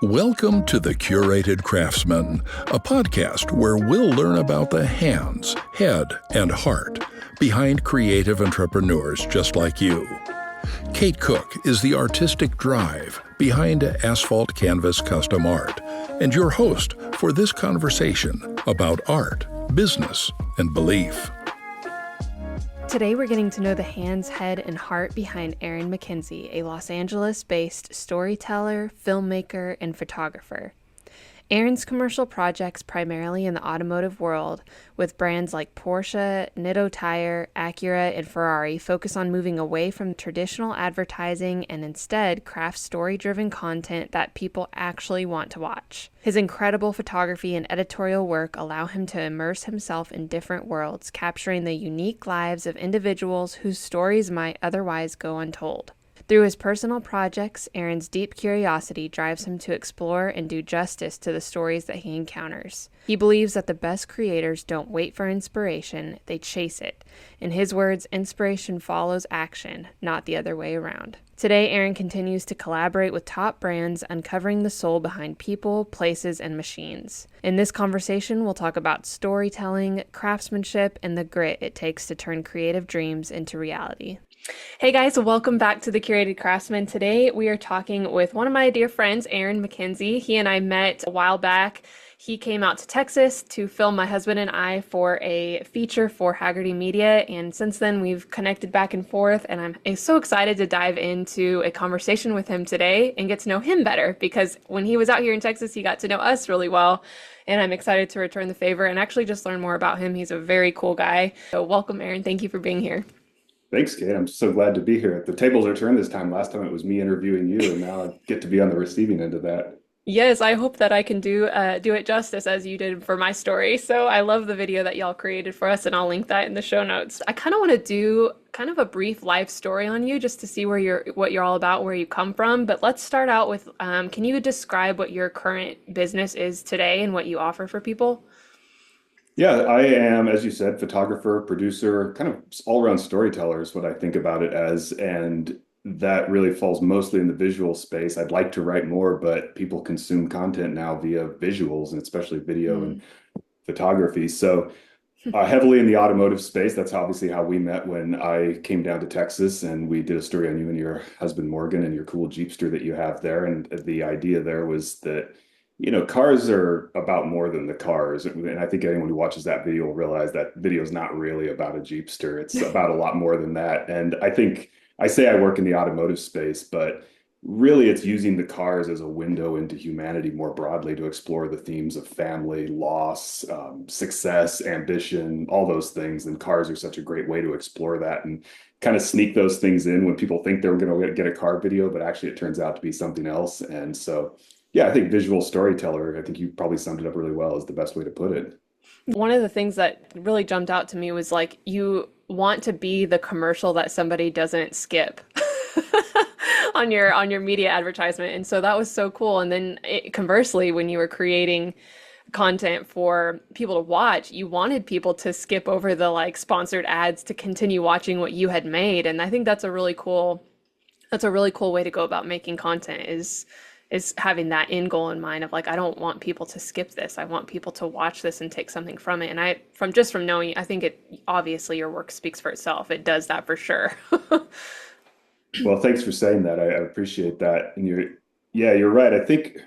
Welcome to the Curated Craftsman, a podcast where we'll learn about the hands, head, and heart behind creative entrepreneurs just like you. Kate Cook is the artistic drive behind Asphalt Canvas Custom Art and your host for this conversation about art, business, and belief. Today we're getting to know the hands, head, and heart behind Aaron McKenzie, a Los Angeles-based storyteller, filmmaker, and photographer. Aaron's commercial projects primarily in the automotive world, with brands like Porsche, Nitto Tire, Acura, and Ferrari, focus on moving away from traditional advertising and instead craft story-driven content that people actually want to watch. His incredible photography and editorial work allow him to immerse himself in different worlds, capturing the unique lives of individuals whose stories might otherwise go untold. Through his personal projects, Aaron's deep curiosity drives him to explore and do justice to the stories that he encounters. He believes that the best creators don't wait for inspiration, they chase it. In his words, inspiration follows action, not the other way around. Today, Aaron continues to collaborate with top brands, uncovering the soul behind people, places, and machines. In this conversation, we'll talk about storytelling, craftsmanship, and the grit it takes to turn creative dreams into reality. Hey guys, welcome back to the Curated Craftsman. Today we are talking with one of my dear friends, Aaron McKenzie. He and I met a while back. He came out to Texas to film my husband and I for a feature for Haggerty Media, and since then we've connected back and forth, and I'm so excited to dive into a conversation with him today and get to know him better, because when he was out here in Texas, he got to know us really well, and I'm excited to return the favor and actually just learn more about him. He's a very cool guy. So welcome, Aaron. Thank you for being here. Thanks, Kate. I'm so glad to be here. The tables are turned this time. Last time it was me interviewing you, and now I get to be on the receiving end of that. Yes, I hope that I can do it justice as you did for my story. So I love the video that y'all created for us, and I'll link that in the show notes. I kind of want to do kind of a brief life story on you, just to see what you're all about, where you come from. But let's start out with, can you describe what your current business is today and what you offer for people? Yeah, I am, as you said, photographer, producer, kind of all-around storyteller is what I think about it as. And that really falls mostly in the visual space. I'd like to write more, but people consume content now via visuals, and especially video and photography. So heavily in the automotive space. That's obviously how we met when I came down to Texas, and we did a story on you and your husband, Morgan, and your cool Jeepster that you have there. And the idea there was that cars are about more than the cars. And I think anyone who watches that video will realize that video is not really about a Jeepster. It's about a lot more than that. And I say I work in the automotive space, but really it's using the cars as a window into humanity more broadly to explore the themes of family, loss, success, ambition, all those things. And cars are such a great way to explore that and kind of sneak those things in when people think they're going to get a car video, but actually it turns out to be something else. And so yeah, I think visual storyteller, I think you probably summed it up really well, is the best way to put it. One of the things that really jumped out to me was like, you want to be the commercial that somebody doesn't skip on your media advertisement. And so that was so cool. And then conversely, when you were creating content for people to watch, you wanted people to skip over the like sponsored ads to continue watching what you had made. And I think that's a really cool way to go about making content, is having that end goal in mind of like, I don't want people to skip this. I want people to watch this and take something from it. And from knowing, I think obviously your work speaks for itself. It does that for sure. Well, thanks for saying that. I appreciate that. And you're right. I think,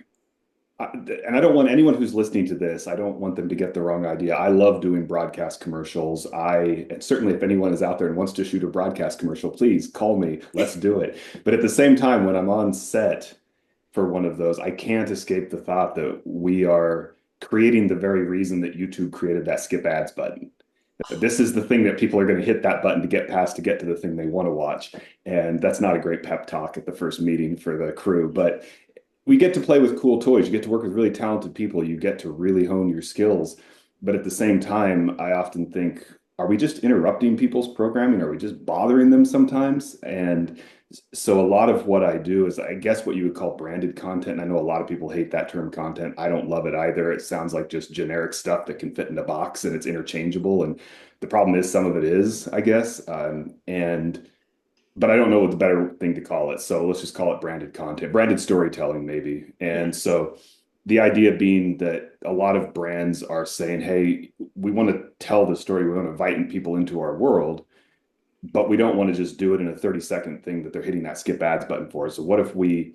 and I don't want anyone who's listening to this, I don't want them to get the wrong idea. I love doing broadcast commercials. And certainly if anyone is out there and wants to shoot a broadcast commercial, please call me. Let's do it. But at the same time, when I'm on set for one of those, I can't escape the thought that we are creating the very reason that YouTube created that skip ads button. This is the thing that people are going to hit that button to get past, to get to the thing they want to watch. And that's not a great pep talk at the first meeting for the crew, but we get to play with cool toys. You get to work with really talented people. You get to really hone your skills. But at the same time, I often think, are we just interrupting people's programming? Are we just bothering them sometimes? And so a lot of what I do is, I guess, what you would call branded content. And I know a lot of people hate that term content. I don't love it either. It sounds like just generic stuff that can fit in a box and it's interchangeable. And the problem is some of it is, I guess. And but I don't know what the better thing to call it. So let's just call it branded content, branded storytelling, maybe. And Yes. so the idea being that a lot of brands are saying, hey, we want to tell the story, we want to invite people into our world, but we don't want to just do it in a 30-second thing that they're hitting that skip ads button for. So what if we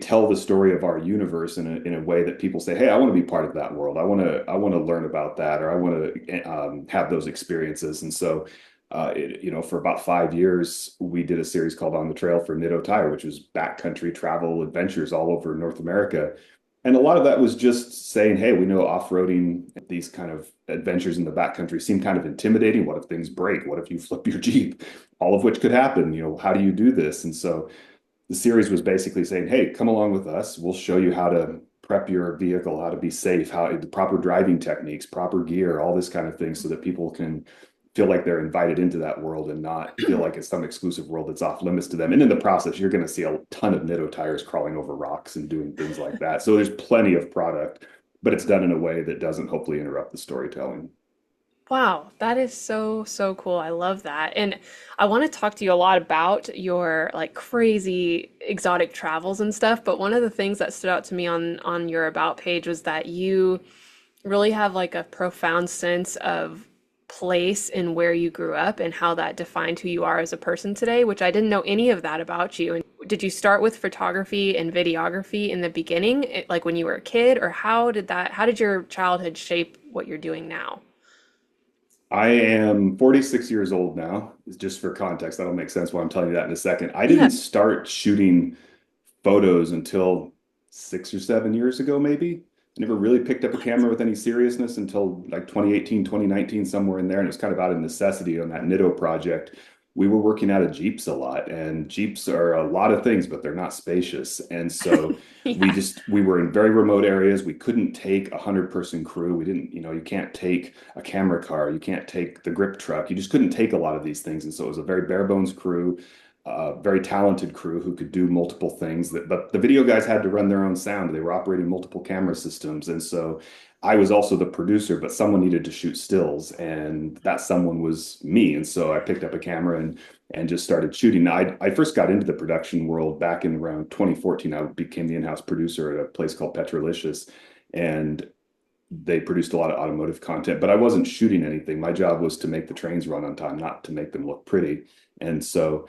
tell the story of our universe in a way that people say, hey, I want to be part of that world. I want to learn about that, or I want to have those experiences. And so for about 5 years, we did a series called On the Trail for Nitto Tire, which was backcountry travel adventures all over North America. And a lot of that was just saying, hey, we know off-roading, these kind of adventures in the backcountry seem kind of intimidating. What if things break? What if you flip your Jeep? All of which could happen. How do you do this? And so the series was basically saying, hey, come along with us. We'll show you how to prep your vehicle, how to be safe, how the proper driving techniques, proper gear, all this kind of thing, so that people can feel like they're invited into that world and not feel like it's some exclusive world that's off limits to them. And in the process, you're going to see a ton of Nitto tires crawling over rocks and doing things like that. So there's plenty of product, but it's done in a way that doesn't hopefully interrupt the storytelling. Wow, that is so, so cool. I love that. And I want to talk to you a lot about your like crazy exotic travels and stuff, but one of the things that stood out to me on your about page was that you really have like a profound sense of place in where you grew up and how that defined who you are as a person today, which I didn't know any of that about you. And did you start with photography and videography in the beginning, like when you were a kid, or how did your childhood shape what you're doing now? I am 46 years old now. Just for context, that'll make sense why I'm telling you that in a second. I Yeah. didn't start shooting photos until 6 or 7 years ago, maybe. I never really picked up a camera with any seriousness until like 2018, 2019, somewhere in there. And it was kind of out of necessity on that Nitto project. We were working out of Jeeps a lot, and Jeeps are a lot of things, but they're not spacious. And so Yeah. we were in very remote areas. We couldn't take 100-person crew. We didn't, you can't take a camera car. You can't take the grip truck. You just couldn't take a lot of these things. And so it was a very bare bones crew, very talented crew who could do multiple things. But the video guys had to run their own sound. They were operating multiple camera systems, and so I was also the producer. But someone needed to shoot stills, and that someone was me. And so I picked up a camera and just started shooting. Now, I first got into the production world back in around 2014. I became the in-house producer at a place called Petrolicious, and they produced a lot of automotive content. But I wasn't shooting anything. My job was to make the trains run on time, not to make them look pretty. And so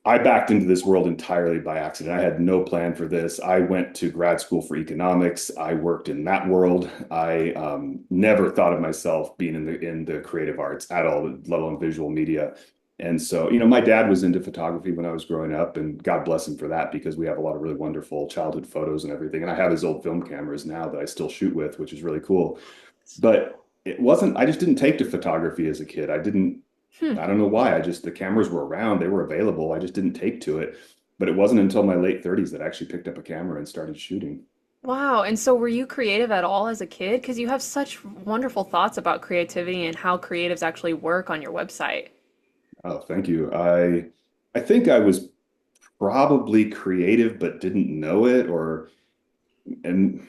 I backed into this world entirely by accident. I had no plan for this. I went to grad school for economics. I worked in that world. I never thought of myself being in the creative arts at all, let alone visual media. And so, my dad was into photography when I was growing up, and God bless him for that, because we have a lot of really wonderful childhood photos and everything. And I have his old film cameras now that I still shoot with, which is really cool. But I just didn't take to photography as a kid. Hmm. I don't know why. The cameras were around, they were available. I just didn't take to it. But it wasn't until my late 30s that I actually picked up a camera and started shooting. Wow. And so were you creative at all as a kid? Because you have such wonderful thoughts about creativity and how creatives actually work on your website. Oh, thank you. I think I was probably creative but didn't know it, and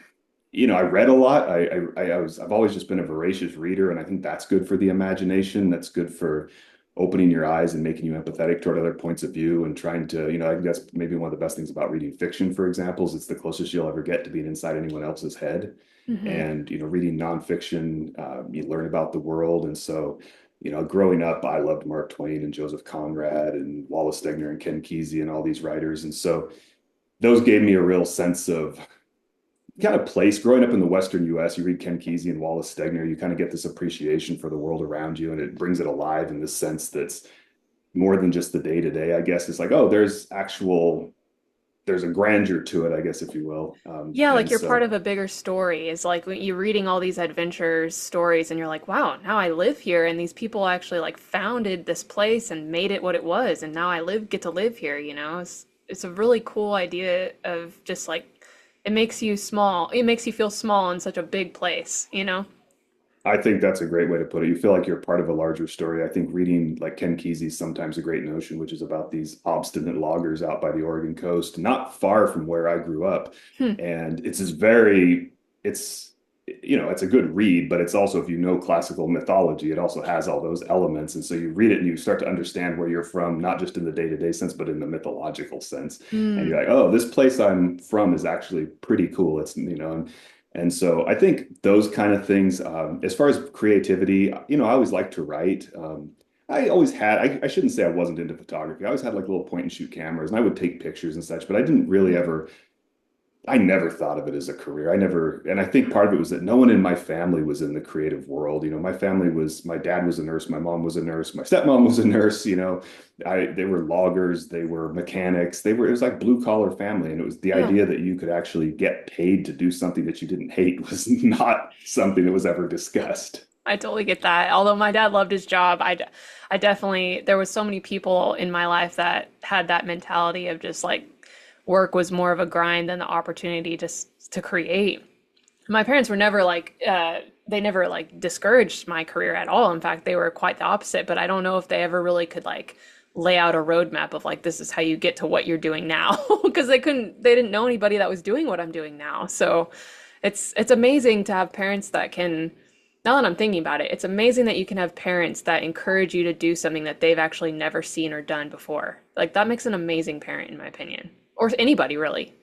I read a lot. I've always just been a voracious reader, and I think that's good for the imagination. That's good for opening your eyes and making you empathetic toward other points of view, and trying to, I think that's maybe one of the best things about reading fiction, for example, is it's the closest you'll ever get to being inside anyone else's head. Hmm. And reading nonfiction, you learn about the world. And so, growing up, I loved Mark Twain and Joseph Conrad and Wallace Stegner and Ken Kesey and all these writers. And so those gave me a real sense of kind of place. Growing up in the Western US, you read Ken Kesey and Wallace Stegner, you kind of get this appreciation for the world around you, and it brings it alive in this sense that's more than just the day to day. I guess it's like, oh, there's a grandeur to it, I guess, if you will. Yeah, like And you're part so of a bigger story. It's like when you're reading all these adventures stories and you're like, wow, now I live here and these people actually like founded this place and made it what it was and now get to live here, you know? It's a really cool idea of just like it makes you feel small in such a big place, you know? I think that's a great way to put it. You feel like you're part of a larger story. I think reading like Ken Kesey's Sometimes a Great Notion, which is about these obstinate loggers out by the Oregon coast, not far from where I grew up. Hmm. And it's this very, it's it's a good read, but it's also, if you know classical mythology, it also has all those elements. And so you read it and you start to understand where you're from, not just in the day-to-day sense, but in the mythological sense. And you're Mm. like, oh, this place I'm from is actually pretty cool. And so I think those kind of things, as far as creativity, I always like to write. I always had, I shouldn't say I wasn't into photography. I always had like little point and shoot cameras and I would take pictures and such, but I didn't really ever I never thought of it as a career. And I think part of it was that no one in my family was in the creative world. My dad was a nurse, my mom was a nurse, my stepmom was a nurse, they were loggers, they were mechanics, it was like blue collar family. And it was the Yeah. idea that you could actually get paid to do something that you didn't hate was not something that was ever discussed. I totally get that. Although my dad loved his job, I definitely, there was so many people in my life that had that mentality of just like work was more of a grind than the opportunity to create. My parents were never like, they never like discouraged my career at all. In fact, they were quite the opposite, but I don't know if they ever really could like lay out a roadmap of like, this is how you get to what you're doing now. Because they didn't know anybody that was doing what I'm doing now. So it's amazing to have parents that can, now that I'm thinking about it, it's amazing that you can have parents that encourage you to do something that they've actually never seen or done before. Like that makes an amazing parent, in my opinion, or anybody really.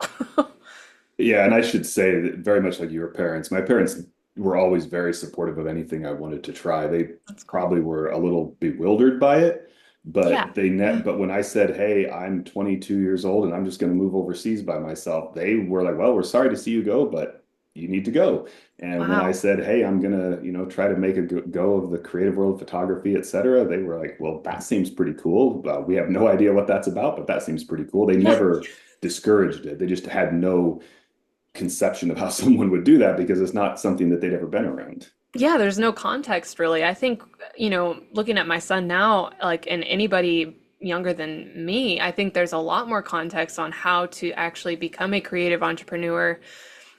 Yeah, and I should say that very much like your parents, my parents were always very supportive of anything I wanted to try. They That's cool. probably were a little bewildered by it, Yeah. but but when I said, "Hey, I'm 22 years old and I'm just going to move overseas by myself," they were like, "Well, we're sorry to see you go, but you need to go." And when I Wow. said, "Hey, I'm gonna, try to make a go of the creative world of photography, etc.," they were like, "Well, that seems pretty cool. We have no idea what that's about, but that seems pretty cool." They Yeah. never discouraged it. They just had no conception of how someone would do that because it's not something that they'd ever been around. Yeah, there's no context really. I think, looking at my son now, like, and anybody younger than me, I think there's a lot more context on how to actually become a creative entrepreneur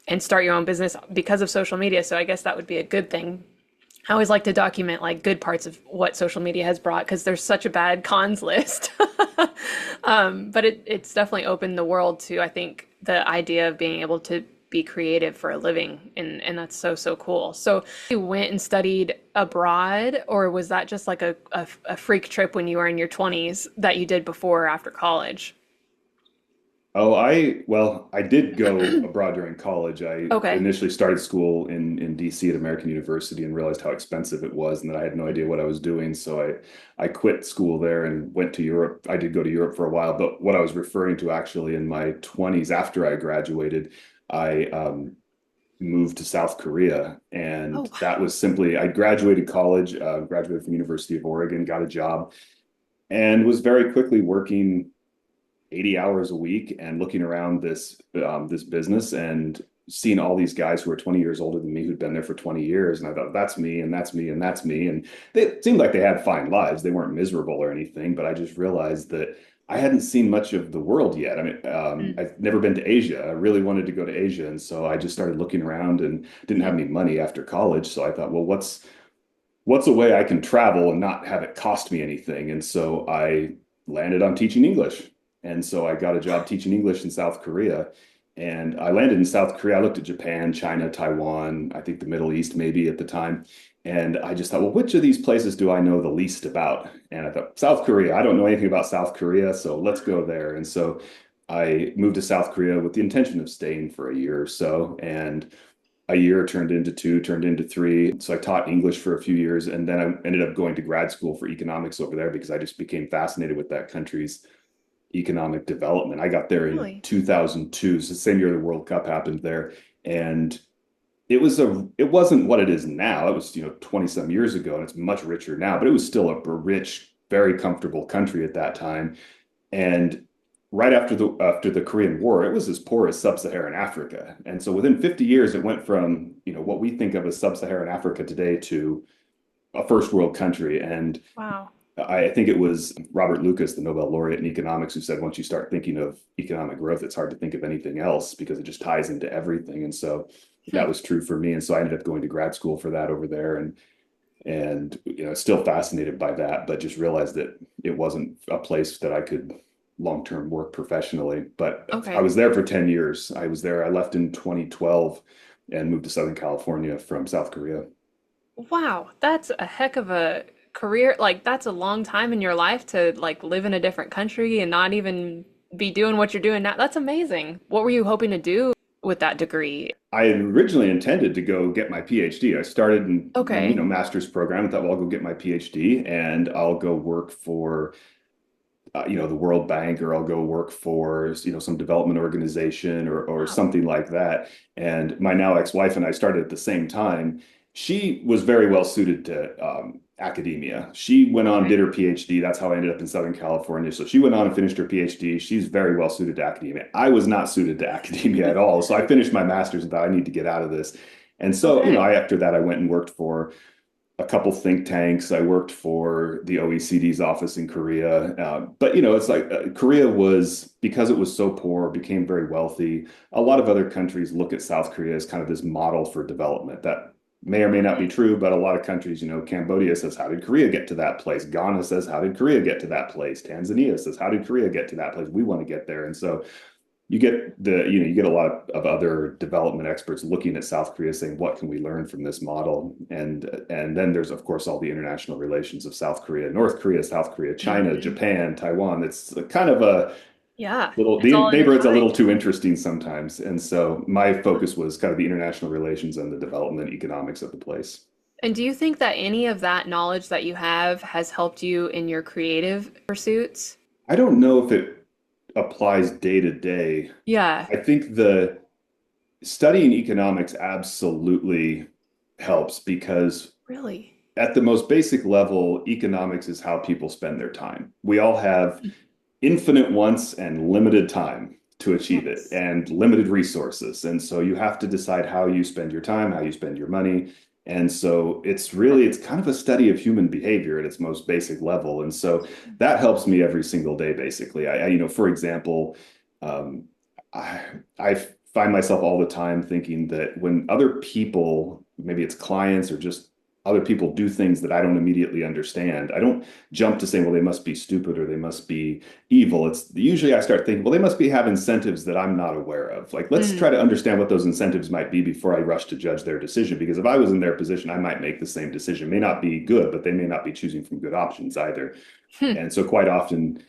and start your own business because of social media. So I guess that would be a good thing. I always like to document like good parts of what social media has brought because there's such a bad cons list. But it's definitely opened the world to, I think, the idea of being able to be creative for a living. And that's so, so cool. So you went and studied abroad, or was that just like a freak trip when you were in your 20s that you did before or after college? I did go abroad during college. I Okay. initially started school in DC at American University and realized how expensive it was and that I had no idea what I was doing. So I quit school there and went to Europe. I did go to Europe for a while, but what I was referring to actually in my 20s after I graduated, I moved to South Korea. Oh, And that wow. was simply, I graduated college, graduated from University of Oregon, got a job, and was very quickly working 80 hours a week and looking around this business and seeing all these guys who are 20 years older than me who'd been there for 20 years. And I thought, that's me, and that's me, and that's me. And they seemed like they had fine lives. They weren't miserable or anything, but I just realized that I hadn't seen much of the world yet. I mean, Mm. I've never been to Asia. I really wanted to go to Asia. And so I just started looking around and didn't have Mhm. any money after college. So I thought, well, what's a way I can travel and not have it cost me anything? And so I landed on teaching English. And so I got a job teaching English in South Korea. And I landed in South Korea. I looked at Japan, China, Taiwan, I think the Middle East maybe at the time. And I just thought, well, which of these places do I know the least about? And I thought, South Korea, I don't know anything about South Korea, so let's go there. And so I moved to South Korea with the intention of staying for a year or so. And a year turned into two, turned into three. So I taught English for a few years, and then I ended up going to grad school for economics over there because I just became fascinated with that country's economic development. I got there in Really? 2002, so the same year the World Cup happened there, and it wasn't what it is now. It was 20 some years ago, and it's much richer now, but it was still a rich, very comfortable country at that time. And right after the Korean War, it was as poor as sub-Saharan Africa. And so within 50 years, it went from, what we think of as sub-Saharan Africa today to a first world country. And Wow. I think it was Robert Lucas, the Nobel laureate in economics, who said once you start thinking of economic growth, it's hard to think of anything else because it just ties into everything. And so Hmm. that was true for me. And so I ended up going to grad school for that over there, and still fascinated by that, but just realized that it wasn't a place that I could long-term work professionally. But I Okay. was there for 10 years. I was there, I left in 2012, and moved to Southern California from South Korea. Wow, that's a heck of a career. Like, that's a long time in your life to like live in a different country and not even be doing what you're doing now. That's amazing. What were you hoping to do with that degree? I had originally intended to go get my PhD. I started in, Okay. master's program. I thought, well, I'll go get my PhD and I'll go work for the World Bank, or I'll go work for, some development organization or Wow. something like that. And my now ex-wife and I started at the same time. She was very well suited to academia. She went on, Okay. did her PhD. That's how I ended up in Southern California. So she went on and finished her PhD. She's very well suited to academia. I was not suited to academia at all. So I finished my master's and thought I need to get out of this. And so, Okay. after that, I went and worked for a couple think tanks. I worked for the OECD's office in Korea. But, it's like Korea was, because it was so poor, became very wealthy. A lot of other countries look at South Korea as kind of this model for development. That may or may not be Okay. true, but a lot of countries, Cambodia says, how did Korea get to that place? Ghana says, how did Korea get to that place? Tanzania says, how did Korea get to that place? We want to get there. And so you get a lot of other development experts looking at South Korea saying, what can we learn from this model? And then there's, of course, all the international relations of South Korea, North Korea, South Korea, China, Hmm. Japan, Taiwan. It's kind of a Yeah, the it's all neighborhood's a little intertwined. too interesting sometimes. And so my focus was kind of the international relations and the development economics of the place. And do you think that any of that knowledge that you have has helped you in your creative pursuits? I don't know if it applies day to day. Yeah, I think the studying economics absolutely helps because really. at the most basic level, economics is how people spend their time. We all have infinite wants and limited time to achieve it Yes. and limited resources. And so you have to decide how you spend your time, how you spend your money. And so it's kind of a study of human behavior at its most basic level. And so that helps me every single day, basically. For example, um, I find myself all the time thinking that when other people, maybe it's clients or just other people, do things that I don't immediately understand, I don't jump to say, well, they must be stupid or they must be evil. It's usually I start thinking, well, they must have incentives that I'm not aware of. Like, let's try Mm. to understand what those incentives might be before I rush to judge their decision. Because if I was in their position, I might make the same decision. It may not be good, but they may not be choosing from good options either. Hmm. And so quite often,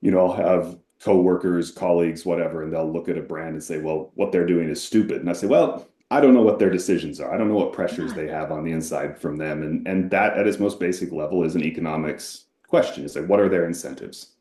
I'll have coworkers, colleagues, whatever, and they'll look at a brand and say, well, what they're doing is stupid. And I say, well, I don't know what their decisions are. I don't know what pressures Yeah. they have on the inside from them. And that at its most basic level is an economics question. It's like, what are their incentives?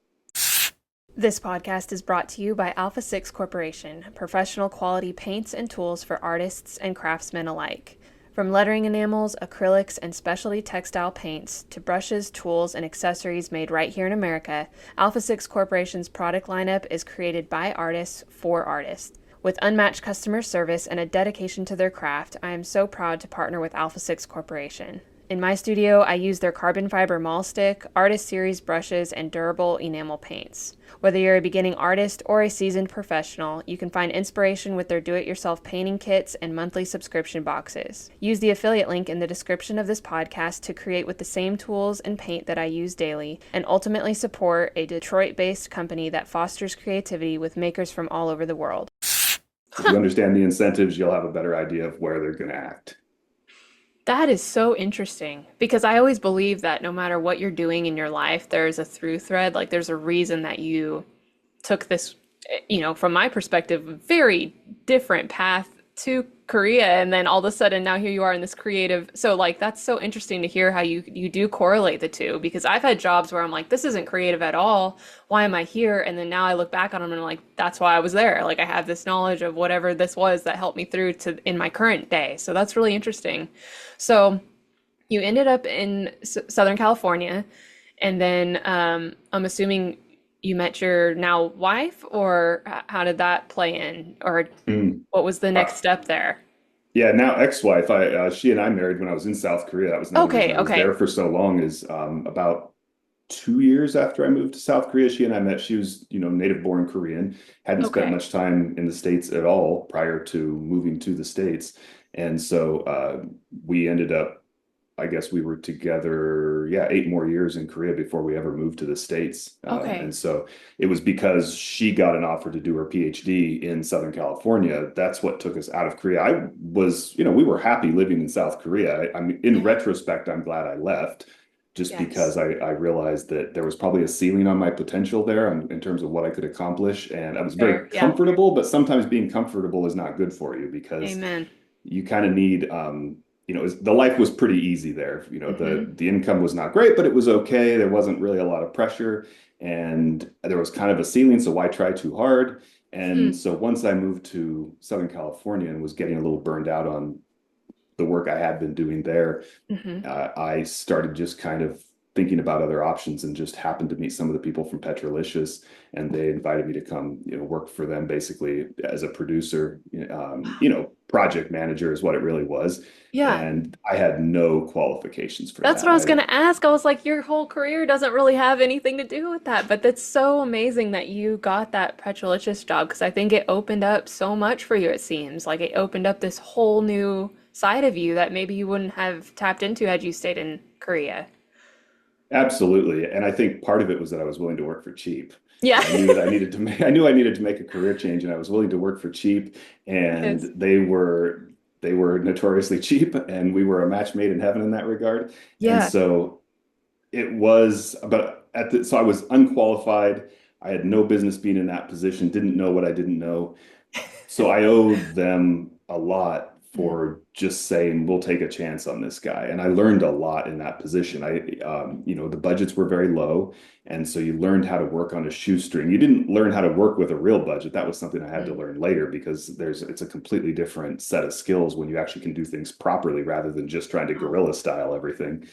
This podcast is brought to you by Alpha 6 Corporation, professional quality paints and tools for artists and craftsmen alike. From lettering enamels, acrylics, and specialty textile paints to brushes, tools, and accessories made right here in America, Alpha 6 Corporation's product lineup is created by artists for artists. With unmatched customer service and a dedication to their craft, I am so proud to partner with Alpha 6 Corporation. In my studio, I use their carbon fiber maul stick, artist series brushes, and durable enamel paints. Whether you're a beginning artist or a seasoned professional, you can find inspiration with their do-it-yourself painting kits and monthly subscription boxes. Use the affiliate link in the description of this podcast to create with the same tools and paint that I use daily, and ultimately support a Detroit-based company that fosters creativity with makers from all over the world. If you understand the incentives, you'll have a better idea of where they're going to act. That is so interesting because I always believe that no matter what you're doing in your life, there's a through thread. Like there's a reason that you took this, from my perspective, very different path to Korea, and then all of a sudden now here you are in this creative. So like that's so interesting to hear how you do correlate the two, because I've had jobs where I'm like, this isn't creative at all. Why am I here? And then now I look back on them and I'm like, that's why I was there. Like I have this knowledge of whatever this was that helped me through to in my current day. So that's really interesting. So you ended up in Southern California, and then I'm assuming you met your now wife, or how did that play in, or Mm. what was the next Uh, step there? yeah, now ex-wife, she and I married when I was in South Korea. That was another reason Okay, I was there okay, for so long is about 2 years after I moved to South Korea, she and I met. She was, native born Korean, hadn't spent okay. much time in the States at all prior to moving to the States. And so we ended up I guess we were together, yeah, 8 more years in Korea before we ever moved to the States. Okay. And so it was because she got an offer to do her PhD in Southern California. That's what took us out of Korea. I was, we were happy living in South Korea. I mean, in Yeah. retrospect, I'm glad I left just Yes. because I realized that there was probably a ceiling on my potential there in terms of what I could accomplish. And I was very Fair. Yeah. comfortable, but sometimes being comfortable is not good for you because Amen. you kind of need the life was pretty easy there. Mm-hmm. The income was not great, but it was okay. There wasn't really a lot of pressure, and there was kind of a ceiling, so why try too hard? And so once I moved to Southern California and was getting a little burned out on the work I had been doing there, Mm-hmm. I started just kind of thinking about other options and just happened to meet some of the people from Petrolicious, and they invited me to come, work for them basically as a producer, project manager is what it really was. Yeah. And I had no qualifications for That's what that. I was going to ask. I was like, your whole career doesn't really have anything to do with that, but that's so amazing that you got that Petrolicious job because I think it opened up so much for you, it seems. Like it opened up this whole new side of you that maybe you wouldn't have tapped into had you stayed in Korea. Absolutely. And I think part of it was that I was willing to work for cheap. Yeah. I knew that I knew I needed to make a career change and I was willing to work for cheap. And Yes. they were notoriously cheap and we were a match made in heaven in that regard. And Yeah. so it was, but so I was unqualified. I had no business being in that position, didn't know what I didn't know. So I owed them a lot Mhm. for just saying, we'll take a chance on this guy. And I learned a lot in that position. The budgets were very low. And so you learned how to work on a shoestring. You didn't learn how to work with a real budget. That was something I had to Mhm. learn later because it's a completely different set of skills when you actually can do things properly rather than just trying to Oh, guerrilla style everything.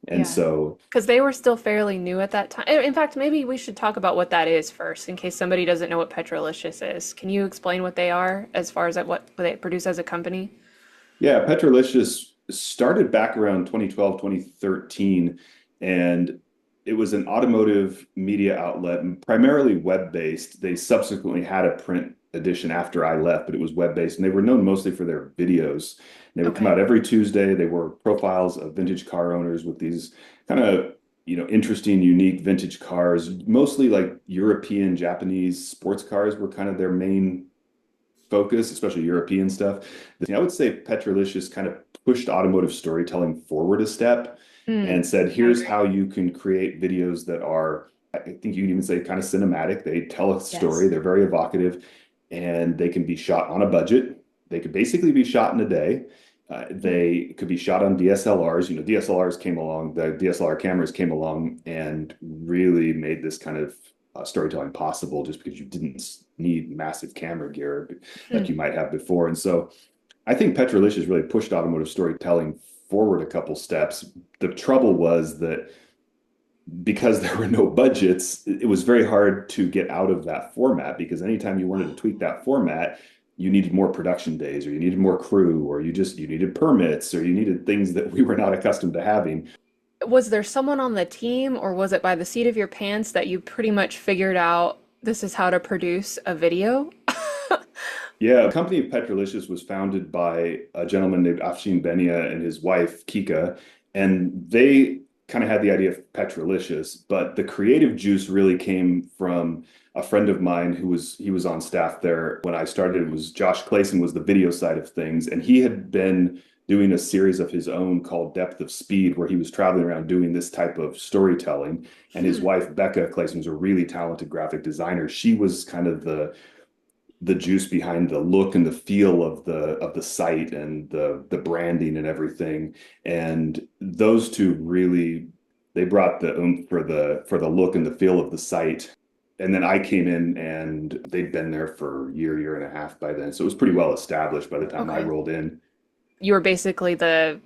And yeah. so Because they were still fairly new at that time. In fact, maybe we should talk about what that is first, in case somebody doesn't know what Petrolicious is. Can you explain what they are as far as what they produce as a company? Yeah, Petrolicious started back around 2012, 2013, and it was an automotive media outlet, primarily web-based. They subsequently had a print edition after I left, but it was web-based, and they were known mostly for their videos. They would come Okay. out every Tuesday. They were profiles of vintage car owners with these kind of, interesting, unique vintage cars, mostly like European, Japanese sports cars were kind of their main focus, especially European stuff. I would say Petrolicious kind of pushed automotive storytelling forward a step Mm, and said, I here's agree. how you can create videos that are, I think you can even say kind of cinematic. They tell a story, Yes. they're very evocative, and they can be shot on a budget. They could basically be shot in a day. Mm, They could be shot on DSLRs. DSLRs came along, the DSLR cameras came along and really made this kind of storytelling possible just because you didn't need massive camera gear like mm. you might have before. And so I think Petrolicious really pushed automotive storytelling forward a couple steps. The trouble was that because there were no budgets, it was very hard to get out of that format because anytime you wanted to tweak that format, you needed more production days or you needed more crew or you needed permits or you needed things that we were not accustomed to having. Was there someone on the team, or was it by the seat of your pants that you pretty much figured out this is how to produce a video? Yeah, the company of Petrolicious was founded by a gentleman named Afshin Benia and his wife Kika, and they kind of had the idea of Petrolicious, but the creative juice really came from a friend of mine he was on staff there when I started. It was Josh Clayson was the video side of things, and he had been doing a series of his own called Depth of Speed, where he was traveling around doing this type of storytelling. And his Hmm. wife Becca Clayson was a really talented graphic designer. She was kind of the juice behind the look and the feel of the site and the branding and everything. And those two really they brought the oomph for the look and the feel of the site. And then I came in and they'd been there for a year and a half by then. So it was pretty well established by the time I Okay. rolled in. You were basically the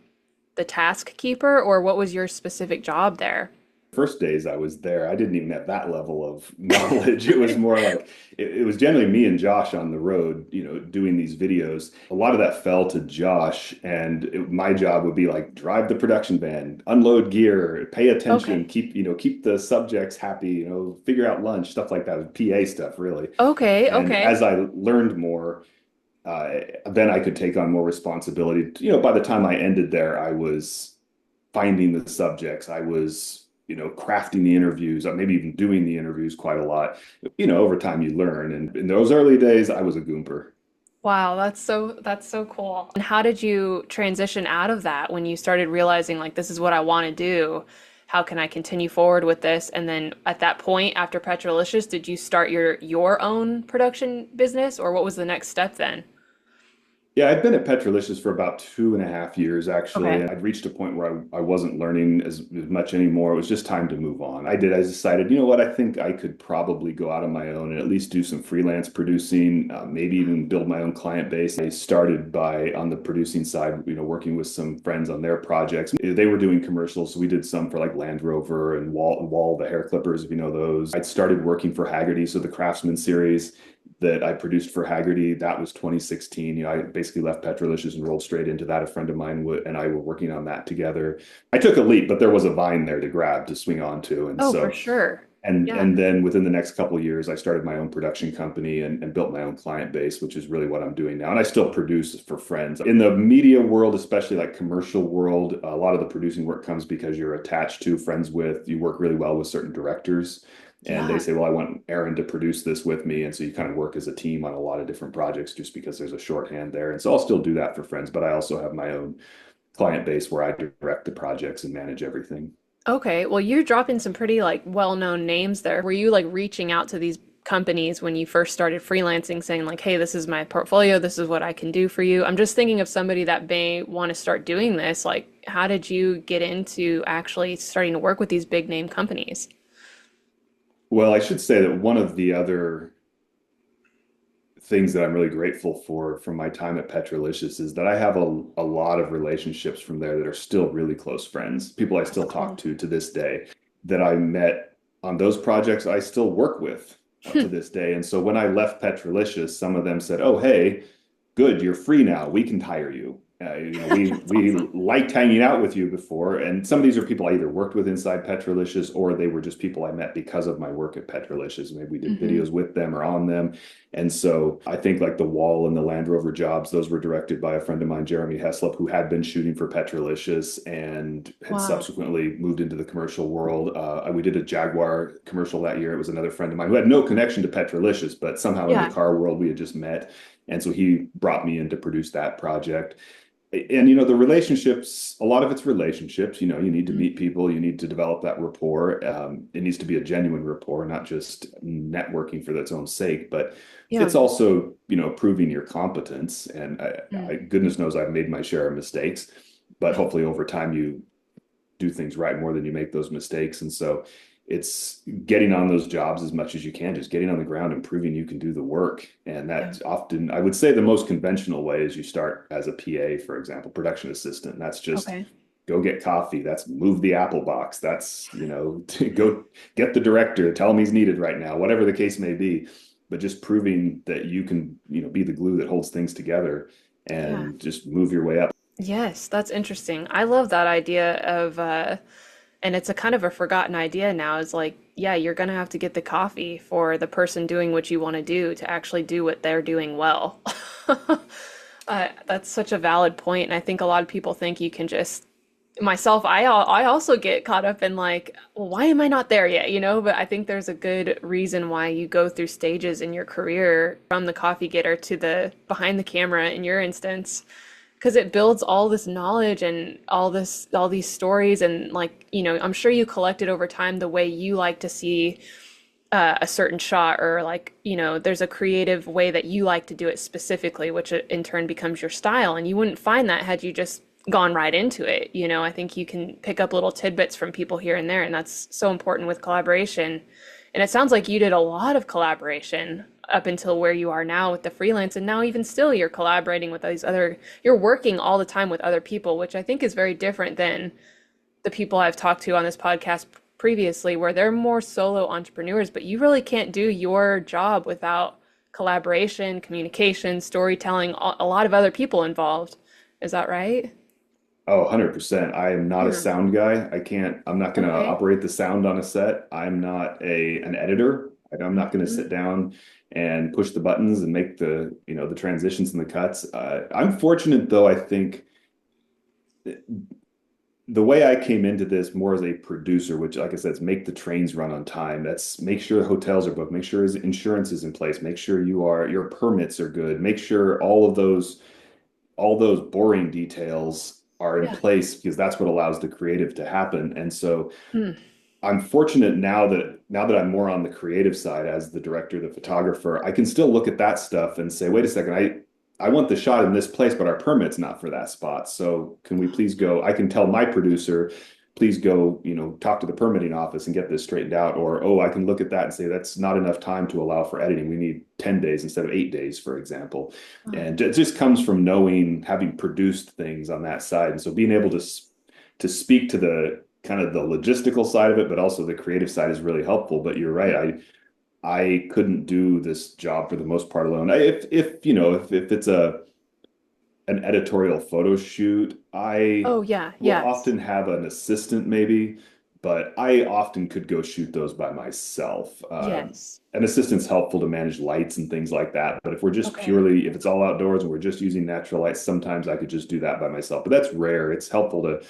task keeper, or what was your specific job there? First days I was there, I didn't even have that level of knowledge. It was more like it was generally me and Josh on the road, doing these videos. A lot of that fell to Josh, and my job would be like drive the production van, unload gear, pay attention, Okay. keep the subjects happy, figure out lunch, stuff like that, PA stuff really. Okay, And okay. as I learned more, then I could take on more responsibility. By the time I ended there, I was finding the subjects. I was, crafting the interviews, maybe even doing the interviews quite a lot. Over time you learn. And in those early days, I was a goomper. Wow, that's so cool. And how did you transition out of that when you started realizing like this is what I want to do? How can I continue forward with this? And then at that point, after Petrolicious, did you start your own production business, or what was the next step then? Yeah, I'd been at Petrolicious for about 2.5 years, actually. Okay. And I'd reached a point where I wasn't learning as much anymore. It was just time to move on. I decided, you know what, I think I could probably go out on my own and at least do some freelance producing, maybe even build my own client base. I started on the producing side, working with some friends on their projects. They were doing commercials, so we did some for like Land Rover and Wall, the hair clippers, if you know those. I'd started working for Haggerty, so the Craftsman series that I produced for Haggerty. That was 2016. I basically left Petrolicious and rolled straight into that. A friend of mine and I were working on that together. I took a leap, but there was a vine there to grab, to swing onto. And Oh, for so, sure. Yeah. and then within the next couple of years, I started my own production company and built my own client base, which is really what I'm doing now. And I still produce for friends. In the media world, especially like commercial world, a lot of the producing work comes because you're attached to, friends with, you work really well with certain directors. And they Yeah. say, well, I want Aaron to produce this with me. And so you kind of work as a team on a lot of different projects just because there's a shorthand there. And so I'll still do that for friends, but I also have my own client base where I direct the projects and manage everything. Okay. Well, you're dropping some pretty like well-known names there. Were you like reaching out to these companies when you first started freelancing saying like, "Hey, this is my portfolio. This is what I can do for you." I'm just thinking of somebody that may want to start doing this. Like, how did you get into actually starting to work with these big name companies? Well, I should say that one of the other things that I'm really grateful for from my time at Petrolicious is that I have a lot of relationships from there that are still really close friends, people I That's still talk cool. to this day that I met on those projects I still work with to this day. And so when I left Petrolicious, some of them said, "Oh, hey, good, you're free now. We can hire you." That's We awesome. liked hanging out with you before, and some of these are people I either worked with inside Petrolicious or they were just people I met because of my work at Petrolicious. Maybe we did Hmm. videos with them or on them, and so I think like the Wall and the Land Rover jobs, those were directed by a friend of mine, Jeremy Heslop, who had been shooting for Petrolicious and had Wow. subsequently moved into the commercial world. We did a Jaguar commercial that year. It was another friend of mine who had no connection to Petrolicious, but somehow in the Yeah. car world we had just met. And so he brought me in to produce that project. And the relationships, a lot of it's relationships. You need to Mhm. meet people, you need to develop that rapport. It needs to be a genuine rapport, not just networking for its own sake, but Yeah. it's also proving your competence. And Mm. goodness knows I've made my share of mistakes, but hopefully over time you do things right more than you make those mistakes. And so it's getting on those jobs as much as you can, just getting on the ground and proving you can do the work. And Yeah. that's often, I would say, the most conventional way is you start as a PA, for example, production assistant. That's just Okay. go get coffee. That's move the apple box. That's, to go get the director, tell him he's needed right now, whatever the case may be. But just proving that you can, be the glue that holds things together Yeah. and just move your way up. Yes, that's interesting. I love that idea of and it's a kind of a forgotten idea now is like, yeah, you're gonna have to get the coffee for the person doing what you want to do to actually do what they're doing well. That's such a valid point, and I think a lot of people think you can just myself, I also get caught up in like, well, why am I not there yet? But I think there's a good reason why you go through stages in your career from the coffee getter to the behind the camera in your instance, because it builds all this knowledge and all these stories and like, I'm sure you collected over time the way you like to see a certain shot or like, there's a creative way that you like to do it specifically, which in turn becomes your style. And you wouldn't find that had you just gone right into it. I think you can pick up little tidbits from people here and there, and that's so important with collaboration. And it sounds like you did a lot of collaboration up until where you are now with the freelance, and now even still you're collaborating with you're working all the time with other people, which I think is very different than the people I've talked to on this podcast previously, where they're more solo entrepreneurs, but you really can't do your job without collaboration, communication, storytelling, a lot of other people involved. Is that right? Oh, 100%. I am not a Yeah. sound guy. I'm not going to Okay. operate the sound on a set. I'm not an editor. I'm not going to Mhm. sit down and push the buttons and make the transitions and the cuts. I'm fortunate though, I think the way I came into this more as a producer, which, like I said, is make the trains run on time. That's make sure the hotels are booked, make sure his insurance is in place, make sure your permits are good, make sure all those boring details are in Yeah. place because that's what allows the creative to happen. And so Mm. I'm fortunate now that I'm more on the creative side as the director, the photographer, I can still look at that stuff and say, wait a second, I want the shot in this place, but our permit's not for that spot. So can we please go? I can tell my producer, please go, talk to the permitting office and get this straightened out. Or, oh, I can look at that and say that's not enough time to allow for editing. We need 10 days instead of 8 days, for example. Oh, And it just comes from knowing, having produced things on that side. And so being able to speak to the kind of the logistical side of it, but also the creative side is really helpful. But you're right. I couldn't do this job for the most part alone. If it's an editorial photo shoot, I oh yeah, will yes. often have an assistant maybe, but I often could go shoot those by myself. Yes. An assistant's helpful to manage lights and things like that. But Okay. if it's all outdoors and we're just using natural lights, sometimes I could just do that by myself. But that's rare. It's helpful to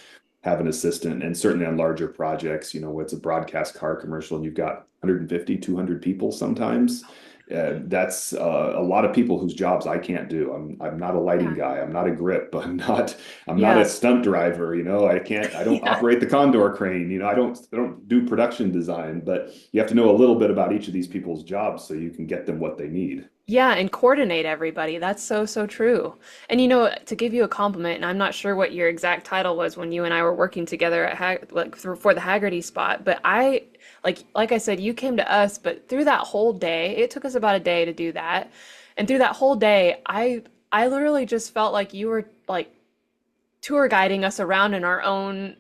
have an assistant, and certainly on larger projects, where it's a broadcast car commercial and you've got 150, 200 people sometimes. That's a lot of people whose jobs I can't do. I'm not a lighting Yeah. guy. I'm not a grip. I'm not a Yeah. stunt driver. I don't Yeah. operate the Condor crane. I don't do production design, but you have to know a little bit about each of these people's jobs so you can get them what they need. Yeah, and coordinate everybody. That's so, so true. And to give you a compliment, and I'm not sure what your exact title was when you and I were working together at for the Haggerty spot, but like I said, you came to us, but through that whole day, it took us about a day to do that. And through that whole day, I literally just felt like you were like tour guiding us around in our own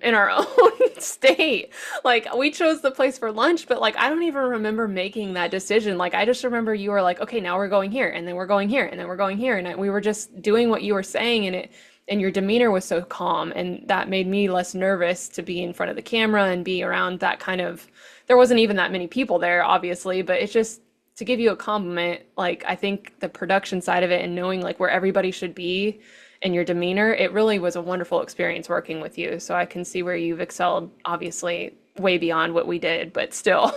state. Like we chose the place for lunch, but like I don't even remember making that decision. Like I just remember you were like, "Okay, now we're going here, and then we're going here, and then we're going here." And we were just doing what you were saying, and your demeanor was so calm, and that made me less nervous to be in front of the camera and be around that kind of there wasn't even that many people there, obviously, but it's just to give you a compliment, like I think the production side of it and knowing like where everybody should be and your demeanor, it really was a wonderful experience working with you. So I can see where you've excelled, obviously, way beyond what we did, but still.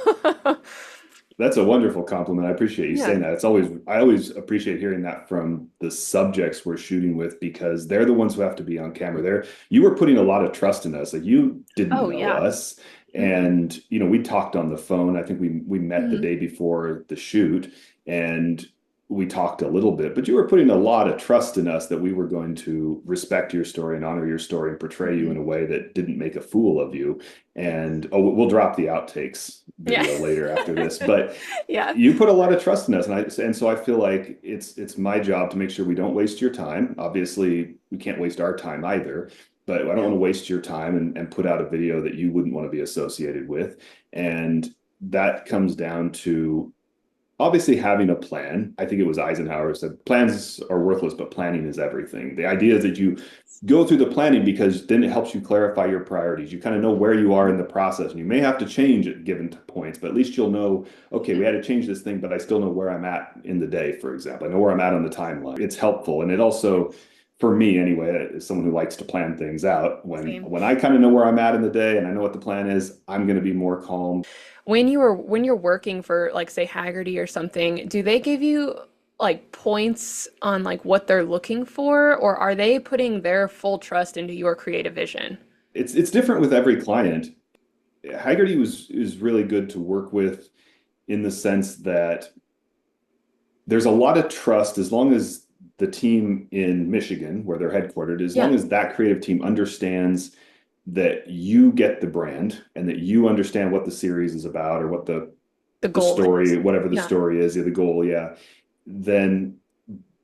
That's a wonderful compliment. I appreciate you Yeah. saying that. I always appreciate hearing that from the subjects we're shooting with because they're the ones who have to be on camera. You were putting a lot of trust in us. Like you didn't Oh, know yeah. us, Mm-mm. and we talked on the phone. I think we met the Mhm. day before the shoot, and we talked a little bit. But you were putting a lot of trust in us that we were going to respect your story and honor your story and portray you in Mhm. a way that didn't make a fool of you. Yes. And we'll drop the outtakes Yeah. video later after this, but Yeah. you put a lot of trust in us, and so I feel like it's my job to make sure we don't waste your time. Obviously, we can't waste our time either, but I don't Yeah. want to waste your time and put out a video that you wouldn't want to be associated with. And that comes down to obviously having a plan. I think it was Eisenhower said plans are worthless, but planning is everything. The idea is that you go through the planning because then it helps you clarify your priorities. You kind of know where you are in the process, and you may have to change at given points, but at least you'll know, okay, we had to change this thing, but I still know where I'm at in the day, for example. I know where I'm at on the timeline. It's helpful. And it also, for me anyway, as someone who likes to plan things out, when Same. when I kind of know where I'm at in the day and I know what the plan is, I'm going to be more calm. When you're working for like say Haggerty or something, do they give you like points on like what they're looking for, or are they putting their full trust into your creative vision? It's different with every client. Haggerty was is really good to work with in the sense that there's a lot of trust as long as the team in Michigan, where they're headquartered, as long Yeah, as that creative team understands that you get the brand and that you understand what the series is about or what the the goal is. story, whatever the Yeah. story is, the goal, yeah. Then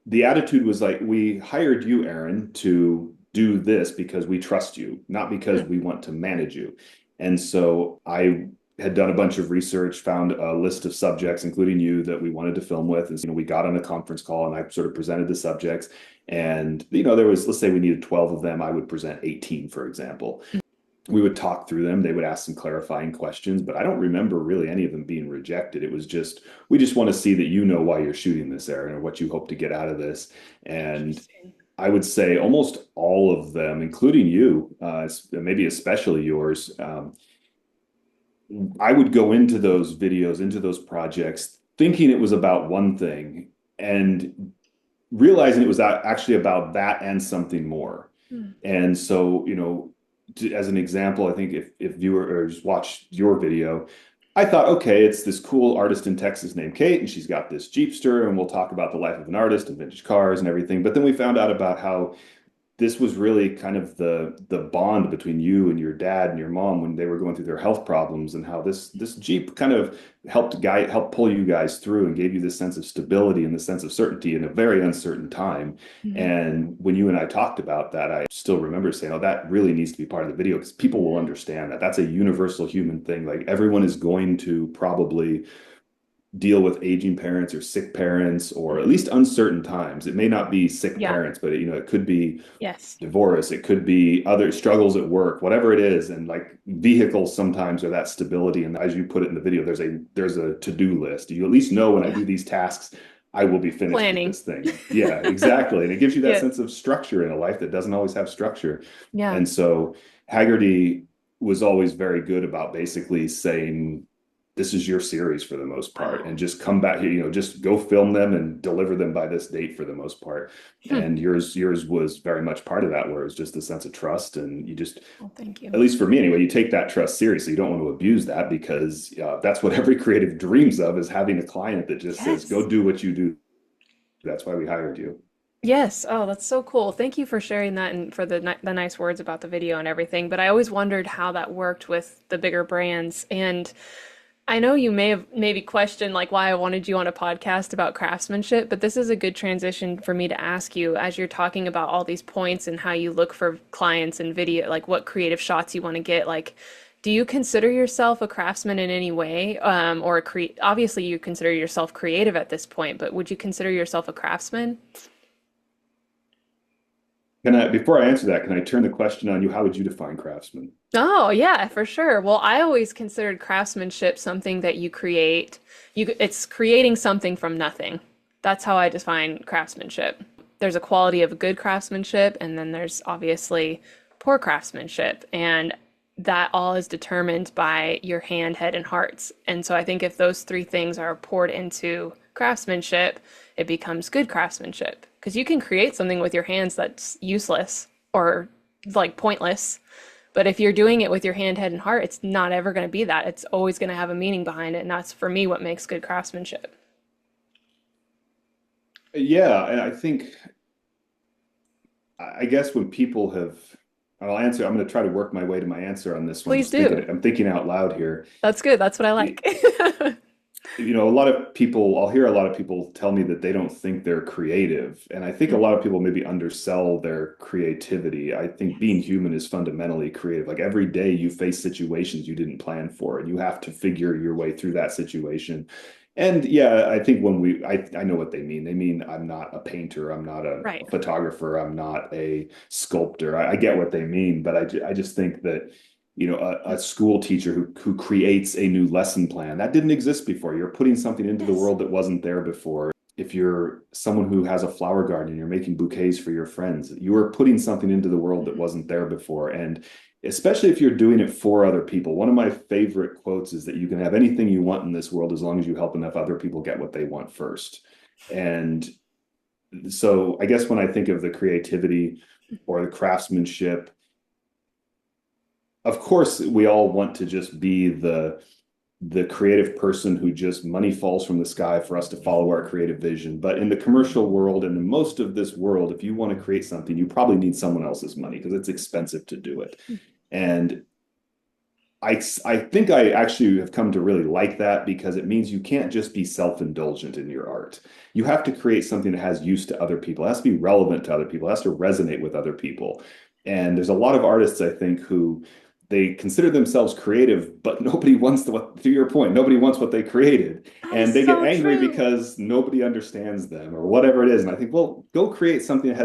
the attitude was like, we hired you, Aaron, to do this because we trust you, not because Hmm. we want to manage you. And so I had done a bunch of research, found a list of subjects, including you, that we wanted to film with. And we got on a conference call and I sort of presented the subjects. And there was, let's say we needed 12 of them, I would present 18, for example. We would talk through them. They would ask some clarifying questions, but I don't remember really any of them being rejected. It was just, we just want to see that you know why you're shooting this, Aaron, or what you hope to get out of this. And Interesting. I would say almost all of them, including you, maybe especially yours. I would go into those videos, into those projects, thinking it was about one thing and realizing it was actually about that and something more. Mm. And so, as an example, I think if viewers watch your video, I thought, okay, it's this cool artist in Texas named Kate, and she's got this Jeepster, and we'll talk about the life of an artist and vintage cars and everything. But then we found out about how this was really kind of the bond between you and your dad and your mom when they were going through their health problems, and how this Jeep kind of helped pull you guys through and gave you this sense of stability and the sense of certainty in a very uncertain time. Mhm. And when you and I talked about that, I still remember saying, oh, that really needs to be part of the video because people will understand that. That's a universal human thing. Like everyone is going to probably deal with aging parents or sick parents, or at least uncertain times. It may not be sick Yeah. parents, but it could be Yes. divorce, it could be other struggles at work, whatever it is. And like vehicles sometimes are that stability. And as you put it in the video, there's a to-do list. You at least know when I do these tasks, I will be finished Planning. with this thing. Yeah, exactly. And it gives you that Yeah. sense of structure in a life that doesn't always have structure. Yeah. And so Haggerty was always very good about basically saying, this is your series for the most part, and just come back here, just go film them and deliver them by this date for the most part. And yours was very much part of that, where it was just a sense of trust. And you just, thank you. at least for me anyway, you take that trust seriously. You don't want to abuse that, because that's what every creative dreams of, is having a client that just says, go do what you do. That's why we hired you. Yes. Oh, that's so cool. Thank you for sharing that and for the nice words about the video and everything. But I always wondered how that worked with the bigger brands. And I know you may have maybe questioned like why I wanted you on a podcast about craftsmanship, but this is a good transition for me to ask you as you're talking about all these points and how you look for clients and video, like what creative shots you want to get. Like, do you consider yourself a craftsman in any way? Obviously you consider yourself creative at this point, but would you consider yourself a craftsman? Before I answer that, can I turn the question on you? How would you define craftsman? Oh, yeah, for sure. Well, I always considered craftsmanship something that you create. It's creating something from nothing. That's how I define craftsmanship. There's a quality of good craftsmanship, and then there's obviously poor craftsmanship. And that all is determined by your hand, head, and hearts. And so I think if those three things are poured into craftsmanship, it becomes good craftsmanship. Because you can create something with your hands that's useless or like pointless. But if you're doing it with your hand, head, and heart, it's not ever going to be that. It's always going to have a meaning behind it. And that's for me what makes good craftsmanship. Yeah, and I guess when people have, I'll answer, I'm going to try to work my way to my answer on this one. Please do. I'm thinking out loud here. That's good. That's what I like. A lot of people, I'll hear a lot of people tell me that they don't think they're creative. And I think a lot of people maybe undersell their creativity. I think being human is fundamentally creative. Like every day you face situations you didn't plan for, and you have to figure your way through that situation. And yeah, I think I know what they mean. They mean, I'm not a painter, I'm not a Right. photographer, I'm not a sculptor. I get what they mean, but I just think that a school teacher who creates a new lesson plan that didn't exist before. You're putting something into the world that wasn't there before. If you're someone who has a flower garden and you're making bouquets for your friends, you are putting something into the world that wasn't there before. And especially if you're doing it for other people. One of my favorite quotes is that you can have anything you want in this world as long as you help enough other people get what they want first. And so I guess when I think of the creativity or the craftsmanship, of course, we all want to just be the creative person who just money falls from the sky for us to follow our creative vision. But in the commercial world and in most of this world, if you want to create something, you probably need someone else's money because it's expensive to do it. And I think I actually have come to really like that, because it means you can't just be self-indulgent in your art. You have to create something that has use to other people. It has to be relevant to other people. It has to resonate with other people. And there's a lot of artists, I think, who they consider themselves creative, but nobody wants to your point, nobody wants what they created. And they get angry because nobody understands them or whatever it is. And I think, well, go create something that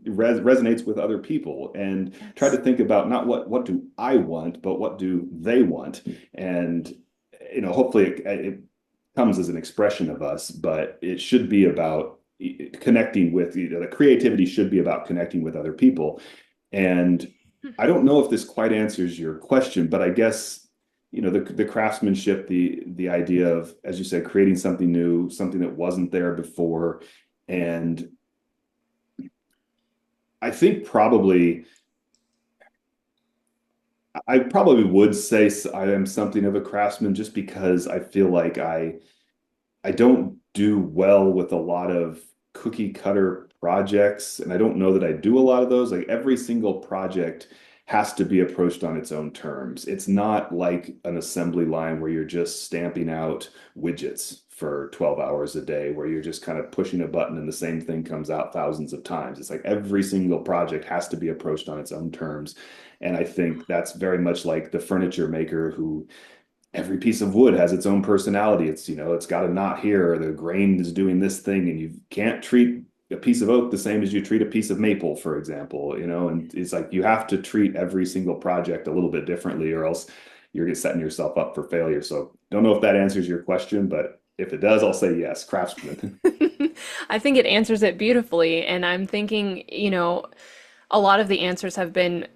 resonates with other people, and try to think about not what do I want, but what do they want. And, hopefully it comes as an expression of us, but it should be about connecting with, the creativity should be about connecting with other people. And I don't know if this quite answers your question, but I guess, the craftsmanship, the idea of, as you said, creating something new, something that wasn't there before. And I think I probably would say I am something of a craftsman, just because I feel like I don't do well with a lot of cookie cutter projects, and I don't know that I do a lot of those. Like, every single project has to be approached on its own terms. It's not like an assembly line where you're just stamping out widgets for 12 hours a day, where you're just kind of pushing a button and the same thing comes out thousands of times. It's like every single project has to be approached on its own terms. And I think that's very much like the furniture maker, who every piece of wood has its own personality. It's got a knot here, or the grain is doing this thing, and you can't treat a piece of oak the same as you treat a piece of maple, for example, and it's like you have to treat every single project a little bit differently, or else you're setting yourself up for failure. So don't know if that answers your question, but if it does, I'll say yes, craftsman. I think it answers it beautifully. And I'm thinking, a lot of the answers have been,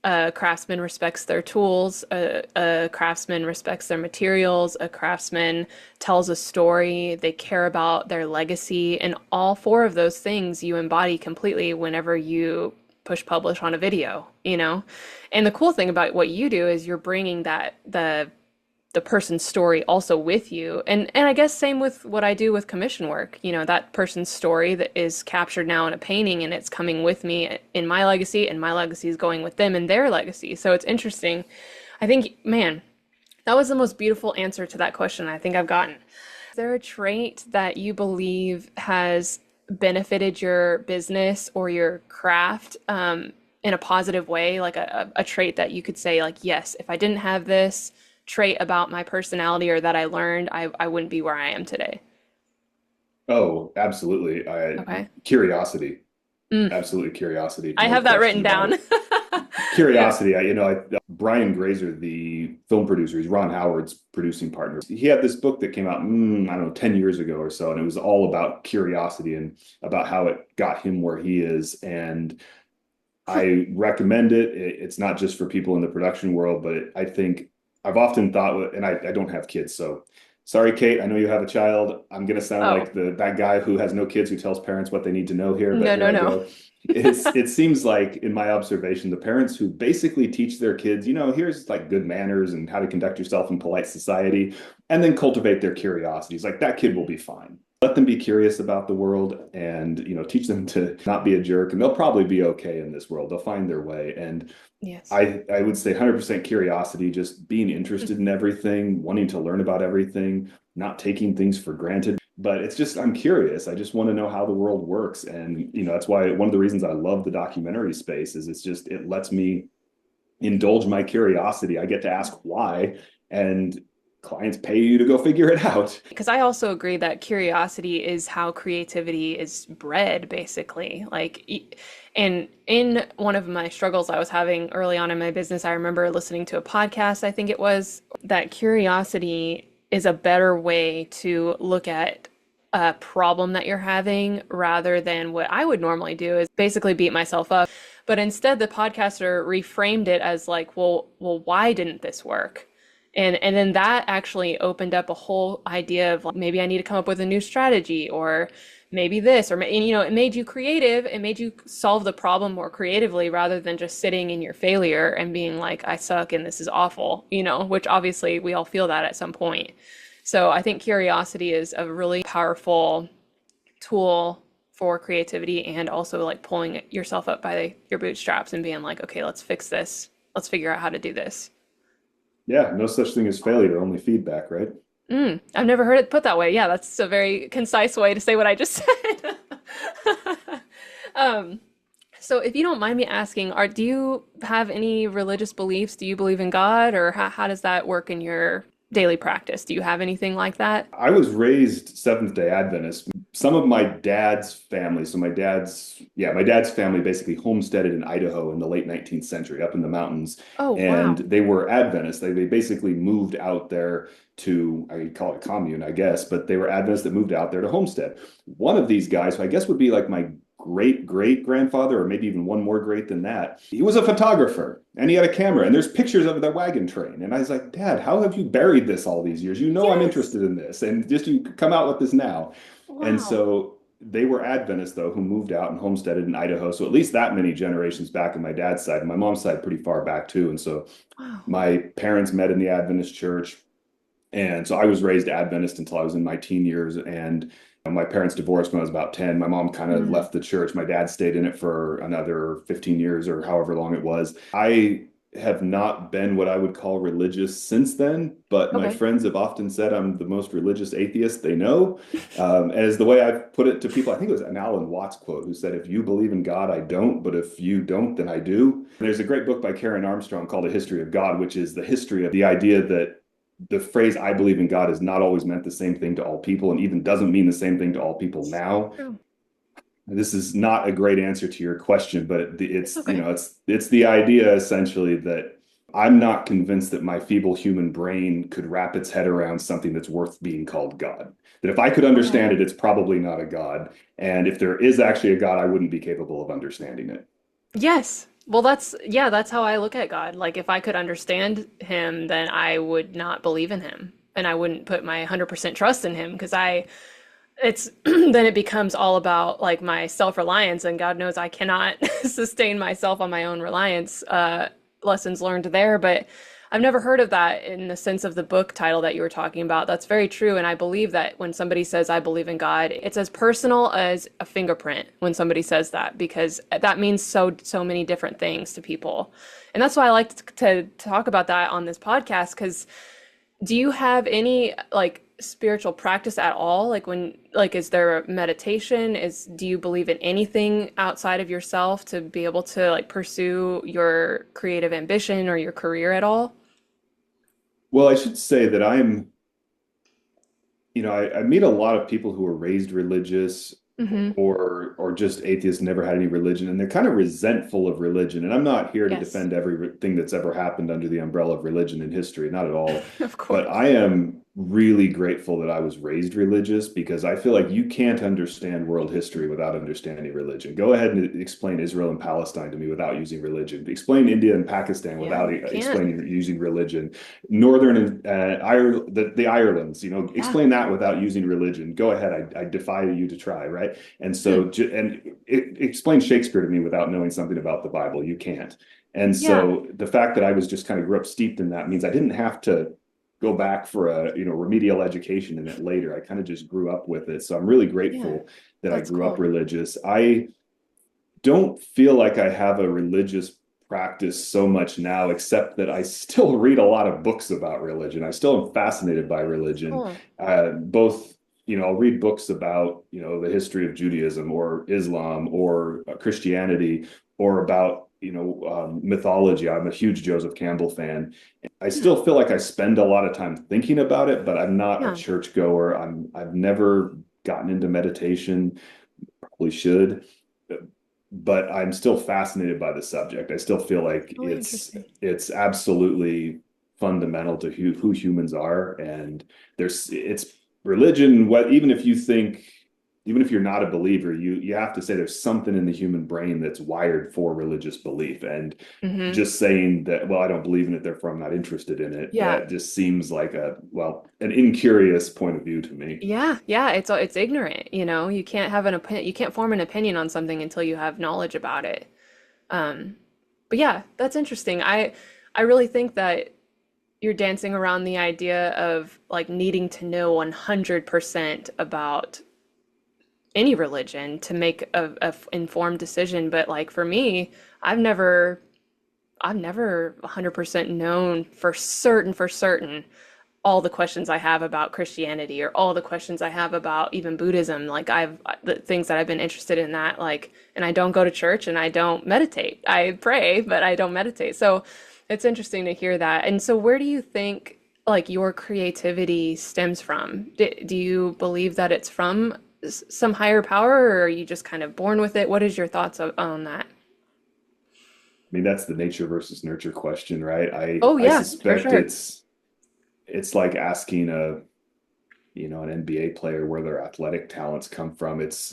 a craftsman respects their tools, a craftsman respects their materials, a craftsman tells a story, they care about their legacy, and all four of those things you embody completely whenever you push publish on a video. And the cool thing about what you do is you're bringing that the person's story also with you. And I guess same with what I do with commission work. That person's story that is captured now in a painting, and it's coming with me in my legacy, and my legacy is going with them in their legacy. So it's interesting. I think, man, that was the most beautiful answer to that question I think I've gotten. Is there a trait that you believe has benefited your business or your craft in a positive way? Like a trait that you could say, like, yes, if I didn't have this trait about my personality or that I learned, I wouldn't be where I am today. Oh, absolutely. Okay. Curiosity. Mm, Absolutely, curiosity. I No have that question written about down. it. Yeah. Curiosity. Brian Grazer, the film producer, he's Ron Howard's producing partner. He had this book that came out, I don't know, 10 years ago or so, and it was all about curiosity and about how it got him where he is. And I recommend it. It's not just for people in the production world, but I think I've often thought, and I don't have kids, so sorry, Kate. I know you have a child. I'm going to sound Oh, like that guy who has no kids who tells parents what they need to know here, but no, here no, I no. go. It seems like, in my observation, the parents who basically teach their kids, here's like good manners and how to conduct yourself in polite society, and then cultivate their curiosities. Like, that kid will be fine. Let them be curious about the world, and teach them to not be a jerk, and they'll probably be okay in this world. They'll find their way. And Yes. I would say 100% curiosity, just being interested in everything, wanting to learn about everything, not taking things for granted. But it's just, I'm curious. I just want to know how the world works. And, that's why one of the reasons I love the documentary space is it lets me indulge my curiosity. I get to ask why, and clients pay you to go figure it out. Because I also agree that curiosity is how creativity is bred, basically. And in one of my struggles I was having early on in my business, I remember listening to a podcast, I think it was, that curiosity is a better way to look at a problem that you're having rather than what I would normally do is basically beat myself up. But instead, the podcaster reframed it as like, well, why didn't this work? And then that actually opened up a whole idea of like, maybe I need to come up with a new strategy, or maybe this, and it made you creative. It made you solve the problem more creatively rather than just sitting in your failure and being like, I suck and this is awful, which obviously we all feel that at some point. So I think curiosity is a really powerful tool for creativity, and also like pulling yourself up by your bootstraps and being like, okay, let's fix this. Let's figure out how to do this. Yeah, no such thing as failure, only feedback, right? I've never heard it put that way. Yeah, that's a very concise way to say what I just said. Um, so if you don't mind me asking, do you have any religious beliefs? Do you believe in God, or how does that work in your daily practice? Do you have anything like that? I was raised Seventh Day Adventist. some of my dad's family, so my dad's family basically homesteaded in Idaho in the late 19th century, up in the mountains, Oh, and wow. they were Adventists. They basically moved out there to, I call it commune, I guess, but they were Adventists that moved out there to homestead. One of these guys, who I guess would be like my great great grandfather, or maybe even one more great than that, he was a photographer and he had a camera, and there's pictures of the wagon train. And I was like, Dad, how have you buried this all these years? You know I'm Yes. interested in this, and just you come out with this now. And Wow. so they were Adventists, though, who moved out and homesteaded in Idaho. So at least that many generations back on my dad's side, and my mom's side pretty far back too. And so Wow. my parents met in the Adventist church. And so I was raised Adventist until I was in my teen years. And my parents divorced when I was about 10. My mom kind of Mm, left the church. My dad stayed in it for another 15 years or however long it was. I have not been what I would call religious since then, but my okay. friends have often said I'm the most religious atheist they know. As the way I've put it to people, I think it was an Alan Watts quote who said, "If you believe in God, I don't, but if you don't, then I do." And there's a great book by Karen Armstrong called A History of God, which is the history of the idea that the phrase "I believe in God" has not always meant the same thing to all people, and even doesn't mean the same thing to all people now. True. This is not a great answer to your question, but It's it's okay. it's the idea essentially that I'm not convinced that my feeble human brain could wrap its head around something that's worth being called God. That if I could understand Okay. it, it's probably not a God. And if there is actually a God, I wouldn't be capable of understanding it. Yes. Well, yeah, that's how I look at God. Like, if I could understand him, then I would not believe in him. And I wouldn't put my 100% trust in him because it's, then it becomes all about like my self-reliance. And God knows I cannot sustain myself on my own reliance. Lessons learned there. But I've never heard of that in the sense of the book title that you were talking about. That's very true. And I believe that when somebody says, I believe in God, it's as personal as a fingerprint when somebody says that, because that means so many different things to people. And that's why I like to talk about that on this podcast. Because do you have any like spiritual practice at all? Like is there a meditation? Do you believe in anything outside of yourself to be able to like pursue your creative ambition or your career at all? Well, I should say that I meet a lot of people who were raised religious Mm-hmm. or just atheists, never had any religion, and they're kind of resentful of religion. And I'm not here to Yes, defend everything that's ever happened under the umbrella of religion in history, not at all. of But course. I am really grateful that I was raised religious, because I feel like you can't understand world history without understanding religion. Go ahead and explain Israel and Palestine to me without using religion. Explain India and Pakistan Yeah, without you can't. explaining using religion. Northern Ireland, the Irelands, Yeah. explain that without using religion. Go ahead. I defy you to try, right? And Hmm. so, explain Shakespeare to me without knowing something about the Bible. You can't. And Yeah. so the fact that I was just kind of grew up steeped in that means I didn't have to go back for a, remedial education in it later. I kind of just grew up with it. So I'm really Yeah. grateful that I That's grew up cool. religious. I don't feel like I have a religious practice so much now, except that I still read a lot of books about religion. I still am fascinated by religion. Cool. Both, I'll read books about, the history of Judaism or Islam or Christianity, or about, mythology. I'm a huge Joseph Campbell fan. I Yeah. still feel like I spend a lot of time thinking about it, but I'm not a Yeah. churchgoer. I've never gotten into meditation. Probably should, but I'm still fascinated by the subject. I still feel like Really interesting. it's absolutely fundamental to who humans are, and it's religion. Even if you're not a believer, you have to say there's something in the human brain that's wired for religious belief, and Mm-hmm. just saying that, well, I don't believe in it, therefore I'm not interested in it. Yeah. That just seems like an incurious point of view to me. Yeah. Yeah. It's ignorant, you know. You can't have an opinion. You can't form an opinion on something until you have knowledge about it. Um, but yeah, that's interesting. I really think that you're dancing around the idea of like needing to know 100% about any religion to make a informed decision. But like for me, I've never I've never 100% known for certain all the questions I have about Christianity or all the questions I have about even Buddhism. Like the things that I've been interested in that, like, and I don't go to church and I don't meditate. I pray, but I don't meditate. So it's interesting to hear that. And so where do you think like your creativity stems from? Do you believe that it's from some higher power, or are you just kind of born with it? What is your thoughts on that? I mean, that's the nature versus nurture question, right? Oh I yeah, for suspect sure. it's like asking an NBA player where their athletic talents come from. Hmm. It's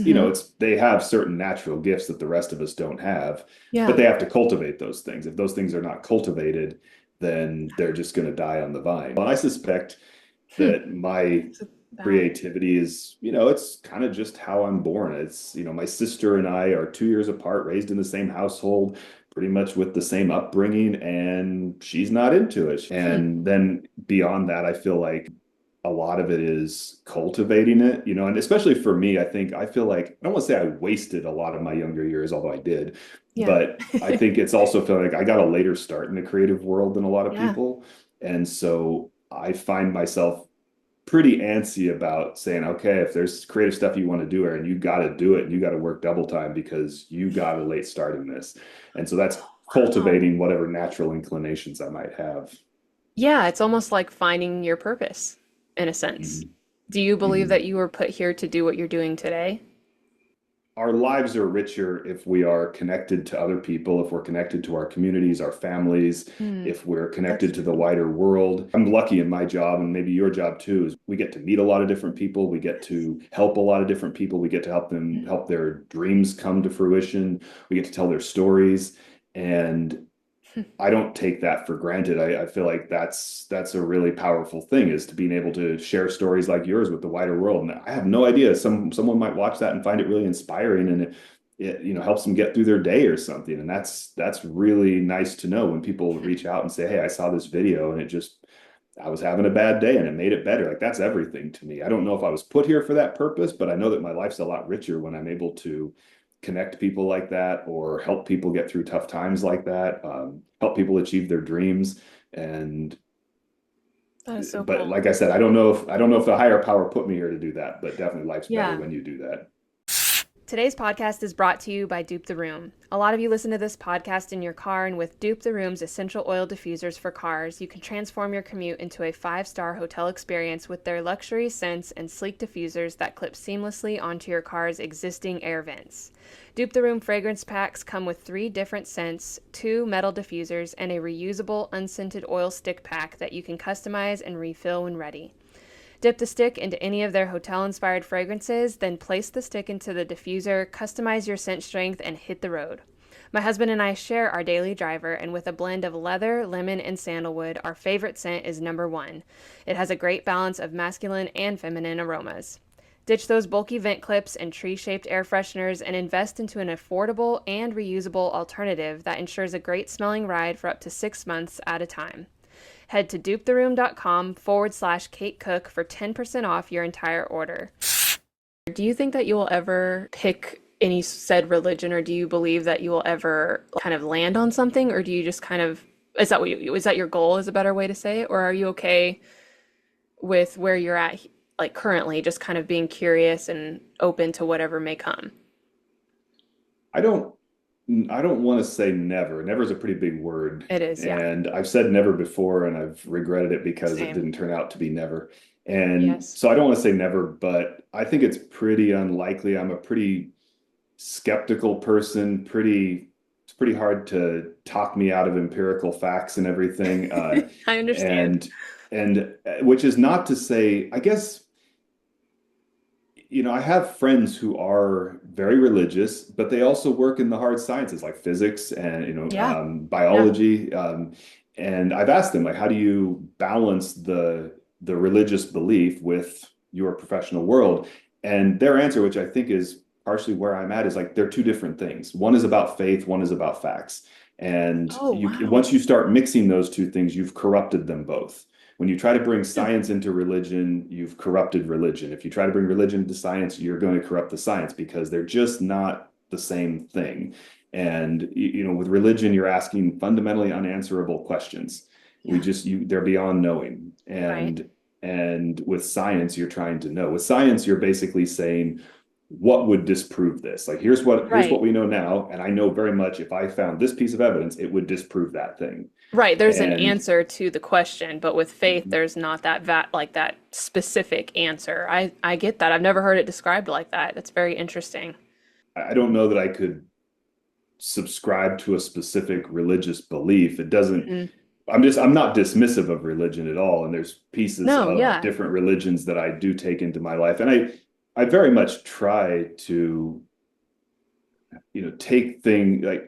they have certain natural gifts that the rest of us don't have, but Yeah. they have to cultivate those things. If those things are not cultivated, then they're just going to die on the vine. Well, I suspect Hmm. that my It's a balance. creativity is, it's kind of just how I'm born. It's, my sister and I are 2 years apart, raised in the same household, pretty much with the same upbringing, and she's not into it. Hmm. And then beyond that, I feel like a lot of it is cultivating it, and especially for me, I feel like I don't want to say I wasted a lot of my younger years, although I did, Yeah. but I think it's also feeling like I got a later start in the creative world than a lot of Yeah. people. And so I find myself pretty antsy about saying, okay, if there's creative stuff you want to do, Aaron, you got to do it and you got to work double time because you got a late start in this. And so that's Wow. cultivating whatever natural inclinations I might have. Yeah, it's almost like finding your purpose in a sense. Mhm. Do you believe Mhm. that you were put here to do what you're doing today? Our lives are richer if we are connected to other people, if we're connected to our communities, our families, Hmm. if we're That's connected to the true. wider world. I'm lucky in my job, and maybe your job too, is we get to meet a lot of different people. We get to help a lot of different people. We get to help them help their dreams come to fruition. We get to tell their stories. And I don't take that for granted. I feel like that's a really powerful thing, is to being able to share stories like yours with the wider world. And I have no idea. Someone might watch that and find it really inspiring, and it helps them get through their day or something. And that's really nice to know when people reach out and say, "Hey, I saw this video and I was having a bad day and it made it better." Like, that's everything to me. I don't know if I was put here for that purpose, but I know that my life's a lot richer when I'm able to connect people like that, or help people get through tough times like that, help people achieve their dreams. And That is so but cool. like I said, I don't know if the higher power put me here to do that, but definitely life's better Yeah. when you do that. Today's podcast is brought to you by Dupe the Room. A lot of you listen to this podcast in your car, and with Dupe the Room's essential oil diffusers for cars, you can transform your commute into a 5-star hotel experience with their luxury scents and sleek diffusers that clip seamlessly onto your car's existing air vents. Dupe the Room fragrance packs come with 3 different scents, 2 metal diffusers, and a reusable unscented oil stick pack that you can customize and refill when ready. Dip the stick into any of their hotel-inspired fragrances, then place the stick into the diffuser, customize your scent strength, and hit the road. My husband and I share our daily driver, and with a blend of leather, lemon, and sandalwood, our favorite scent is number 1. It has a great balance of masculine and feminine aromas. Ditch those bulky vent clips and tree-shaped air fresheners and invest into an affordable and reusable alternative that ensures a great smelling ride for up to 6 months at a time. Head to dupetheroom.com/Kate Cook for 10% off your entire order. Do you think that you will ever pick any said religion, or do you believe that you will ever kind of land on something, or do you just kind of, is that your goal, is a better way to say it, or are you okay with where you're at, like currently, just kind of being curious and open to whatever may come? I don't I don't want to say never. Never is a pretty big word. It is, yeah. And I've said never before and I've regretted it because it Same. didn't turn out to be never. And Yes. so I don't want to say never, but I think it's pretty unlikely. I'm a pretty skeptical person, it's pretty hard to talk me out of empirical facts and everything. I understand. And which is not to say, I guess, I have friends who are very religious, but they also work in the hard sciences like physics and, Yeah. Yeah. biology. And I've asked them, like, how do you balance the religious belief with your professional world? And their answer, which I think is partially where I'm at, is like they're two different things. One is about faith, one is about facts. And Oh, wow. once you start mixing those two things, you've corrupted them both. When you try to bring Hmm. science into religion, you've corrupted religion. If you try to bring religion into science, you're going to corrupt the science because they're just not the same thing. And with religion, you're asking fundamentally unanswerable questions. Yeah. They're beyond knowing. Right. And with science, you're trying to know. With science, you're basically saying, what would disprove this? Like, here's what Right. we know now, and I know very much if I found this piece of evidence, it would disprove that thing. Right, there's an And answer to the question, but with faith, there's not that specific answer. I get that. I've never heard it described like that. That's very interesting. I don't know that I could subscribe to a specific religious belief. It doesn't, Mhm. I'm not dismissive of religion at all. And there's pieces No, of yeah. different religions that I do take into my life. And I very much try to, take things like,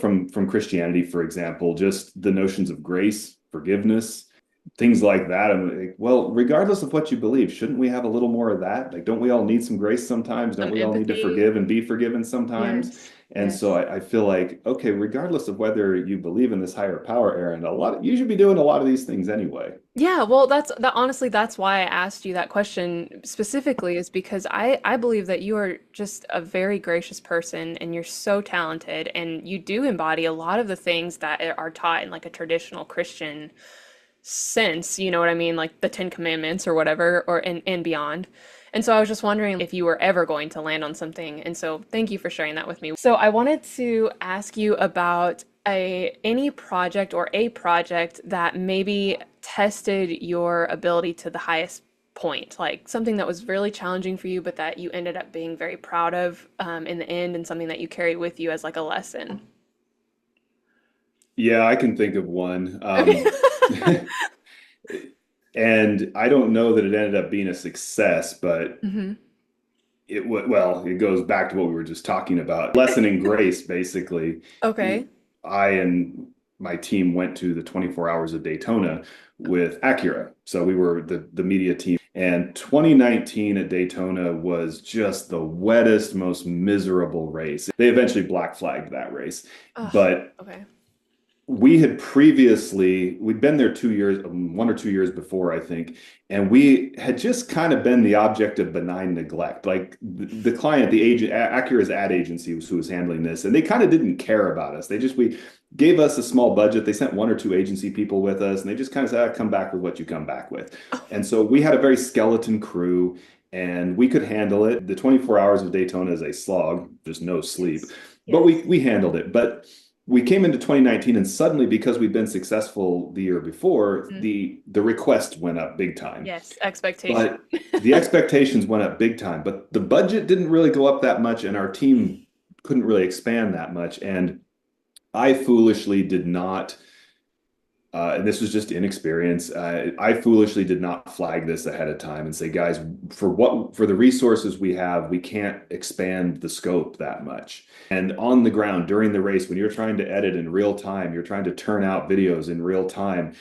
from Christianity, for example, just the notions of grace, forgiveness, things like that. I'm like, well, regardless of what you believe, shouldn't we have a little more of that? Like, don't we all need some grace sometimes? Don't Some we all need to empathy. forgive and be forgiven sometimes? Yes. And so Yes. I feel like, okay, regardless of whether you believe in this higher power, Aaron, you should be doing a lot of these things anyway. Yeah, well, honestly, that's why I asked you that question specifically, is because I believe that you are just a very gracious person and you're so talented and you do embody a lot of the things that are taught in like a traditional Christian sense, you know what I mean? Like the Ten Commandments or whatever, or and beyond. And so I was just wondering if you were ever going to land on something. And so thank you for sharing that with me. So I wanted to ask you about any project or a project that maybe tested your ability to the highest point, like something that was really challenging for you, but that you ended up being very proud of in the end, and something that you carry with you as like a lesson. Yeah, I can think of one. Okay. And I don't know that it ended up being a success, but Hmm. it goes back to what we were just talking about. Lesson in grace, basically. Okay. I and my team went to the 24 hours of Daytona with Acura. So we were the media team. And 2019 at Daytona was just the wettest, most miserable race. They eventually black flagged that race. Ugh. But Okay. we'd been there 2 years, 1 or 2 years before, I think, and we had just kind of been the object of benign neglect. Like the client, the agent, Acura's ad agency was who was handling this, and they kind of didn't care about us. We gave us a small budget. They sent one or two agency people with us, and they just kind of said, come back with what you come back with. And so we had a very skeleton crew, and we could handle it. The 24 hours of Daytona is a slog, just no sleep, Yes. but Yes. we handled it. But we came into 2019, and suddenly, because we'd been successful the year before, Mhm. the request went up big time. Yes. Expectation. But the expectations went up big time. But the budget didn't really go up that much, and our team couldn't really expand that much. And I foolishly did not, and this was just inexperience. I foolishly did not flag this ahead of time and say, guys, for the resources we have, we can't expand the scope that much. And on the ground during the race, when you're trying to edit in real time, you're trying to turn out videos in real time.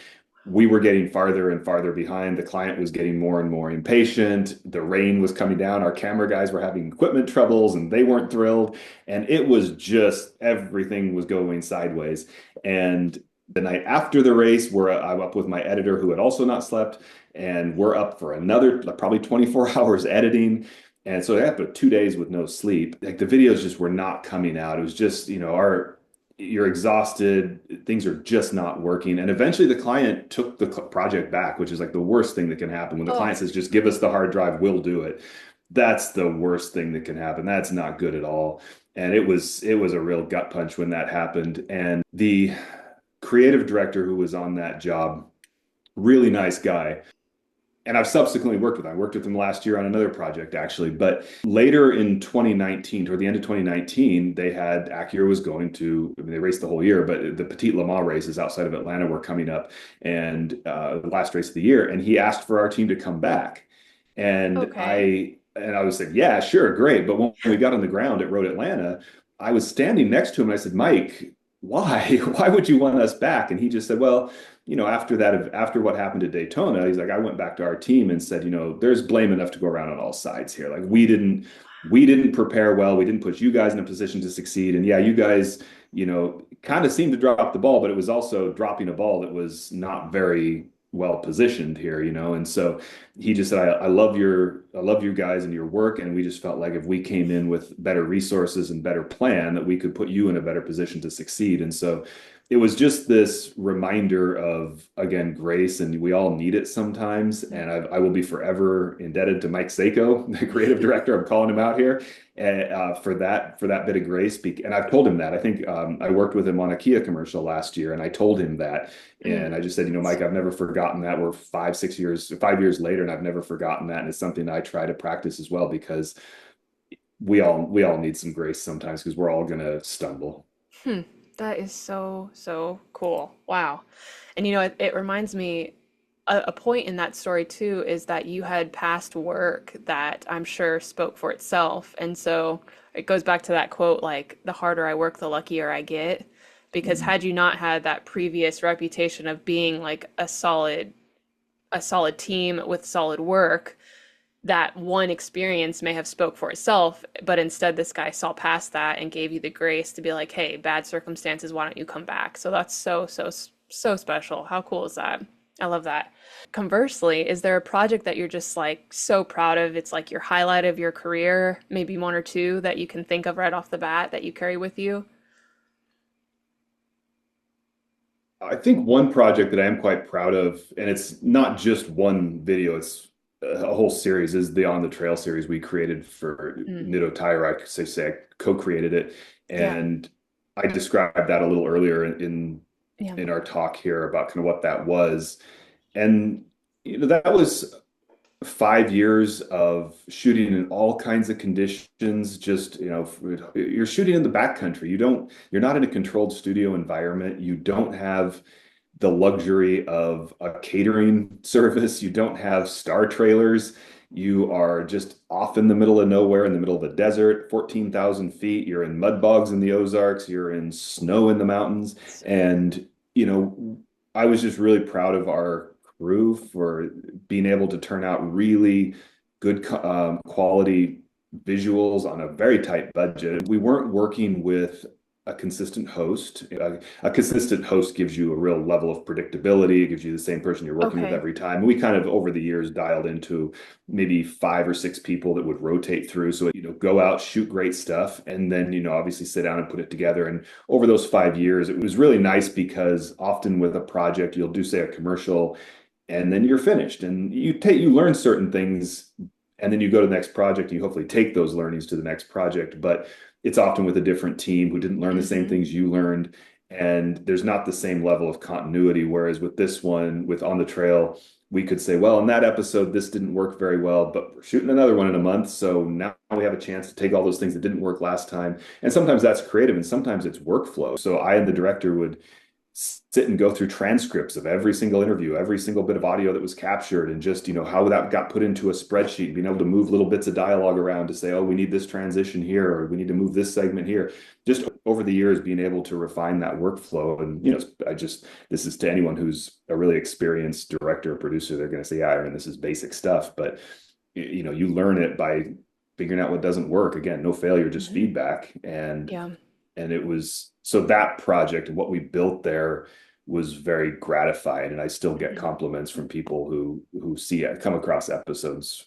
We were getting farther and farther behind. The client was getting more and more impatient. The rain was coming down. Our camera guys were having equipment troubles and they weren't thrilled. And it was just everything was going sideways. And the night after the race, I'm up with my editor who had also not slept, and we're up for another probably 24 hours editing. And so after 2 days with no sleep, like the videos just were not coming out. It was just, you're exhausted, things are just not working. And eventually the client took the project back, which is like the worst thing that can happen. When the Oh, client says, just give us the hard drive, we'll do it. That's the worst thing that can happen. That's not good at all. And it was a real gut punch when that happened. And the creative director who was on that job, really nice guy. And I've subsequently worked with him. I worked with him last year on another project, actually. But later in 2019, toward the end of 2019, Acura was going to, I mean, they raced the whole year, but the Petit Le Mans races outside of Atlanta were coming up, and the last race of the year. And he asked for our team to come back. And okay. I was like, yeah, sure, great. But when we got on the ground at Road Atlanta, I was standing next to him and I said, Mike, why? Why would you want us back? And he just said, well, after what happened at Daytona, he's like, I went back to our team and said, there's blame enough to go around on all sides here. Like we didn't prepare well. We didn't put you guys in a position to succeed. And yeah, you guys, kind of seemed to drop the ball, but it was also dropping a ball that was not very well positioned here, And so he just said, I love you guys and your work. And we just felt like if we came in with better resources and better plan, that we could put you in a better position to succeed. And so it was just this reminder of, again, grace, and we all need it sometimes. And I will be forever indebted to Mike Seiko, the creative director. I'm calling him out here, and for that bit of grace. And I've told him that. I think I worked with him on a Kia commercial last year, and I told him that. And I just said, Mike, I've never forgotten that. We're 5 years later, and I've never forgotten that. And it's something I try to practice as well, because we all need some grace sometimes, because we're all gonna stumble. Hmm. That is so, so cool. Wow. And it reminds me, a point in that story too is that you had past work that I'm sure spoke for itself. And so it goes back to that quote, like, the harder I work, the luckier I get. Because had you not had that previous reputation of being like a solid team with solid work, that one experience may have spoke for itself, but instead this guy saw past that and gave you the grace to be like, hey, bad circumstances, why don't you come back? So that's so, so, so special. How cool is that? I love that. Conversely, is there a project that you're just like so proud of? It's like your highlight of your career, maybe one or two that you can think of right off the bat that you carry with you? I think one project that I am quite proud of, and it's not just one video, it's a whole series, is the On the Trail series we created for Mm. Nitto Tire. I could say I co-created it, Yeah. and I described that a little earlier Yeah. in our talk here about kind of what that was. And that was 5 years of shooting in all kinds of conditions. Just, you're shooting in the backcountry. You're not in a controlled studio environment. You don't have the luxury of a catering service. You don't have star trailers. You are just off in the middle of nowhere, in the middle of the desert, 14,000 feet. You're in mud bogs in the Ozarks. You're in snow in the mountains. And, I was just really proud of our crew for being able to turn out really good quality visuals on a very tight budget. We weren't working with a consistent host. A consistent host gives you a real level of predictability. It gives you the same person you're working with Okay. every time. We kind of, over the years, dialed into maybe 5 or 6 people that would rotate through. So, go out, shoot great stuff, and then, obviously sit down and put it together. And over those 5 years, it was really nice, because often with a project, you'll do, say, a commercial, and then you're finished, and you learn certain things, and then you go to the next project, and you hopefully take those learnings to the next project. But it's often with a different team who didn't learn the same Hmm. things you learned, and there's not the same level of continuity. Whereas with this one, with On the Trail, we could say, well, in that episode, this didn't work very well, but we're shooting another one in a month. So now we have a chance to take all those things that didn't work last time. And sometimes that's creative, and sometimes it's workflow. So I and the director would sit and go through transcripts of every single interview, every single bit of audio that was captured, and just, how that got put into a spreadsheet, being able to move little bits of dialogue around to say, oh, we need this transition here, or we need to move this segment here. Just over the years, being able to refine that workflow. And, this is to anyone who's a really experienced director or producer, they're going to say, yeah, Aaron, this is basic stuff. But, you learn it by figuring out what doesn't work. Again, no failure, just Hmm. feedback. Yeah. And it was, so that project and what we built there was very gratifying. And I still get Mhm. compliments from people who see it, come across episodes,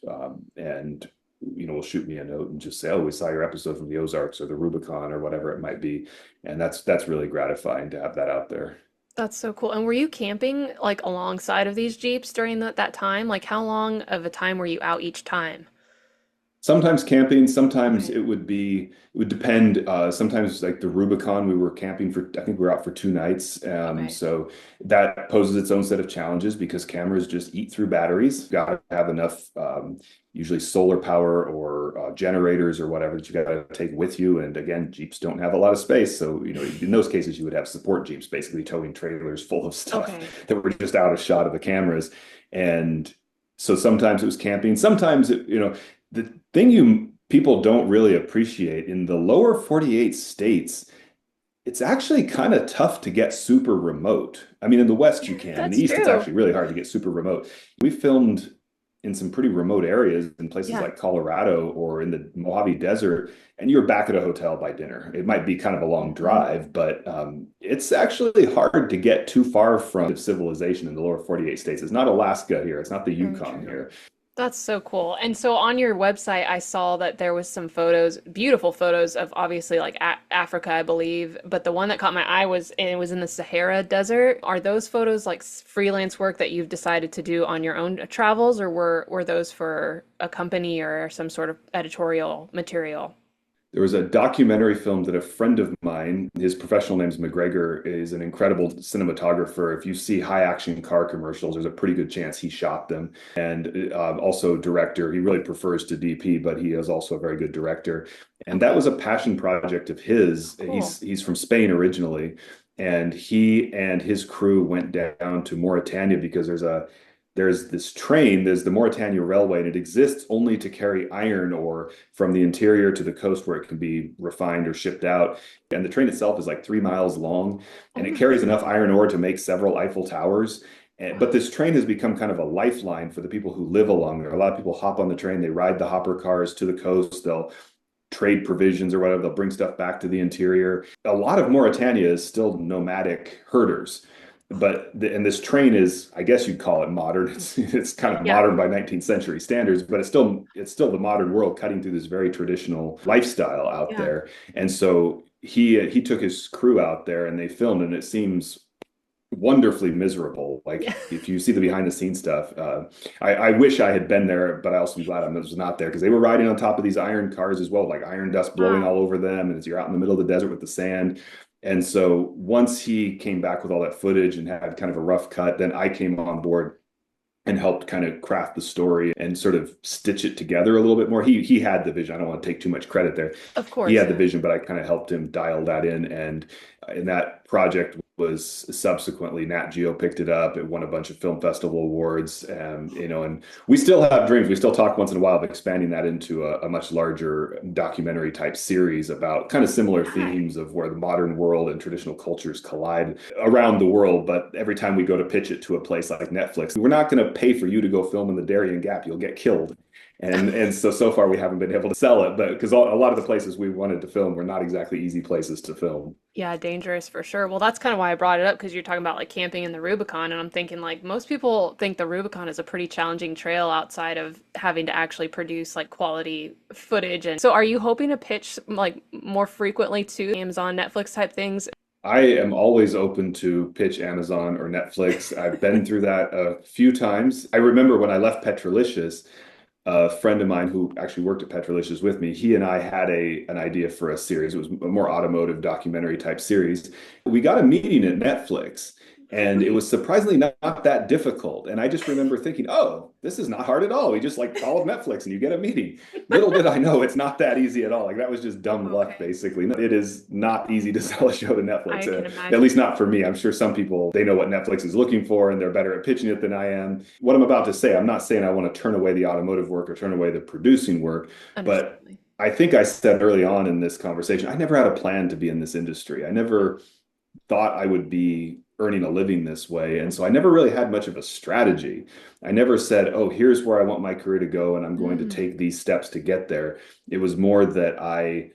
and will shoot me a note and just say, oh, we saw your episode from the Ozarks or the Rubicon or whatever it might be. And that's really gratifying to have that out there. That's so cool. And were you camping like alongside of these Jeeps during that time? Like how long of a time were you out each time? Sometimes camping, sometimes Okay. it would depend. Sometimes, like the Rubicon, we were camping for, I think we were out for 2 nights. Okay. So that poses its own set of challenges, because cameras just eat through batteries. Got to have enough, usually solar power or generators or whatever, that you got to take with you. And again, Jeeps don't have a lot of space. So, in those cases, you would have support Jeeps basically towing trailers full of stuff Okay. that were just out of shot of the cameras. And so sometimes it was camping. Sometimes, the thing you people don't really appreciate, in the lower 48 states, it's actually kind of tough to get super remote. I mean, in the West you can. In the That's East, it's true. actually really hard to get super remote. We filmed in some pretty remote areas in places Yeah. like Colorado or in the Mojave Desert, and you're back at a hotel by dinner. It might be kind of a long Hmm. drive, but it's actually hard to get too far from civilization in the lower 48 states. It's not Alaska here. It's not the Very Yukon true. here. That's so cool. And so on your website, I saw that there was some photos, beautiful photos of obviously like Africa, I believe. But the one that caught my eye was, and it was in the Sahara Desert. Are those photos like freelance work that you've decided to do on your own travels, or were those for a company or some sort of editorial material? There was a documentary film that a friend of mine, his professional name's McGregor, is an incredible cinematographer. If you see high action car commercials, there's a pretty good chance he shot them. And also director. He really prefers to DP, but he is also a very good director. And that Okay, was a passion project of his. cool. He's from Spain originally, and he and his crew went down to Mauritania because there's this train, there's the Mauritania Railway, and it exists only to carry iron ore from the interior to the coast where it can be refined or shipped out. And the train itself is like 3 miles long, Oh and it my carries enough goodness. iron ore to make several Eiffel Towers. But Wow. this train has become kind of a lifeline for the people who live along there. A lot of people hop on the train, they ride the hopper cars to the coast, they'll trade provisions or whatever, they'll bring stuff back to the interior. A lot of Mauritania is still nomadic herders. And this train is, I guess you'd call it modern. It's kind of Yeah, modern by 19th century standards, but it's still the modern world cutting through this very traditional lifestyle out yeah. there. And so he took his crew out there and they filmed, and it seems wonderfully miserable. Yeah. Like if you see the behind the scenes stuff, I wish I had been there, but I also am glad I was not there because they were riding on top of these iron cars as well, like iron dust blowing Wow. all over them, and as you're out in the middle of the desert with the sand. And so once he came back with all that footage and had kind of a rough cut, then I came on board and helped kind of craft the story and sort of stitch it together a little bit more. He had the vision. I don't want to take too much credit there. Of He course, had the yeah. vision, but I kind of helped him dial that in. And that project was subsequently Nat Geo picked it up. It won a bunch of film festival awards, and we still have dreams. We still talk once in a while of expanding that into a much larger documentary type series about kind of similar Yeah. themes of where the modern world and traditional cultures collide around the world. But every time we go to pitch it to a place like Netflix, we're not going to pay for you to go film in the Darien Gap. You'll get killed. And so far we haven't been able to sell it, but because a lot of the places we wanted to film were not exactly easy places to film. Yeah, dangerous for sure. Well, that's kind of why I brought it up because you're talking about like camping in the Rubicon, and I'm thinking like most people think the Rubicon is a pretty challenging trail outside of having to actually produce like quality footage. And so, are you hoping to pitch like more frequently to Amazon, Netflix type things? I am always open to pitch Amazon or Netflix. I've been through that a few times. I remember when I left Petrolicious, a friend of mine who actually worked at Petrolicious with me, he and I had an idea for a series. It was a more automotive documentary type series. We got a meeting at Netflix, and it was surprisingly not that difficult. And I just remember thinking, oh, this is not hard at all. We just like call up Netflix and you get a meeting. Little did I know it's not that easy at all. Like that was just dumb luck, Okay, basically. It is not easy to sell a show to Netflix. I can At least imagine. not for me. I'm sure some people, they know what Netflix is looking for and they're better at pitching it than I am. What I'm about to say, I'm not saying I want to turn away the automotive work or turn away the producing work, but Understandably. I think I said early on in this conversation, I never had a plan to be in this industry. I never thought I would be earning a living this way. And so I never really had much of a strategy. I never said, oh, here's where I want my career to go and I'm going to Mm, take these steps to get there. It was more that I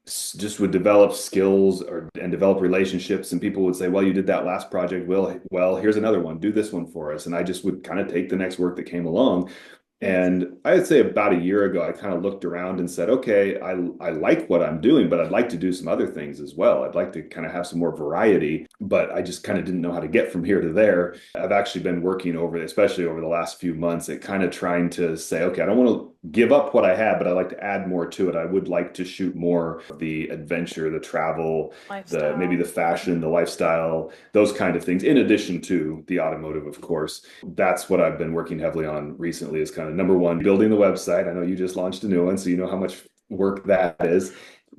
just would develop skills and develop relationships, and people would say, well, you did that last project, well, here's another one, do this one for us. And I just would kind of take the next work that came along. nice. And I'd say about a year ago, I kind of looked around and said, okay, I like what I'm doing, but I'd like to do some other things as well. I'd like to kind of have some more variety, but I just kind of didn't know how to get from here to there. I've actually been working especially over the last few months, at kind of trying to say, okay, I don't want to give up what I had, but I'd like to add more to it. I would like to shoot more of the adventure, the travel, maybe Lifestyle. the fashion, the lifestyle, those kind of things, in addition to the automotive, of course. That's what I've been working heavily on recently, is kind of number one, building the website. I know you just launched a new one, so you know how much work that is.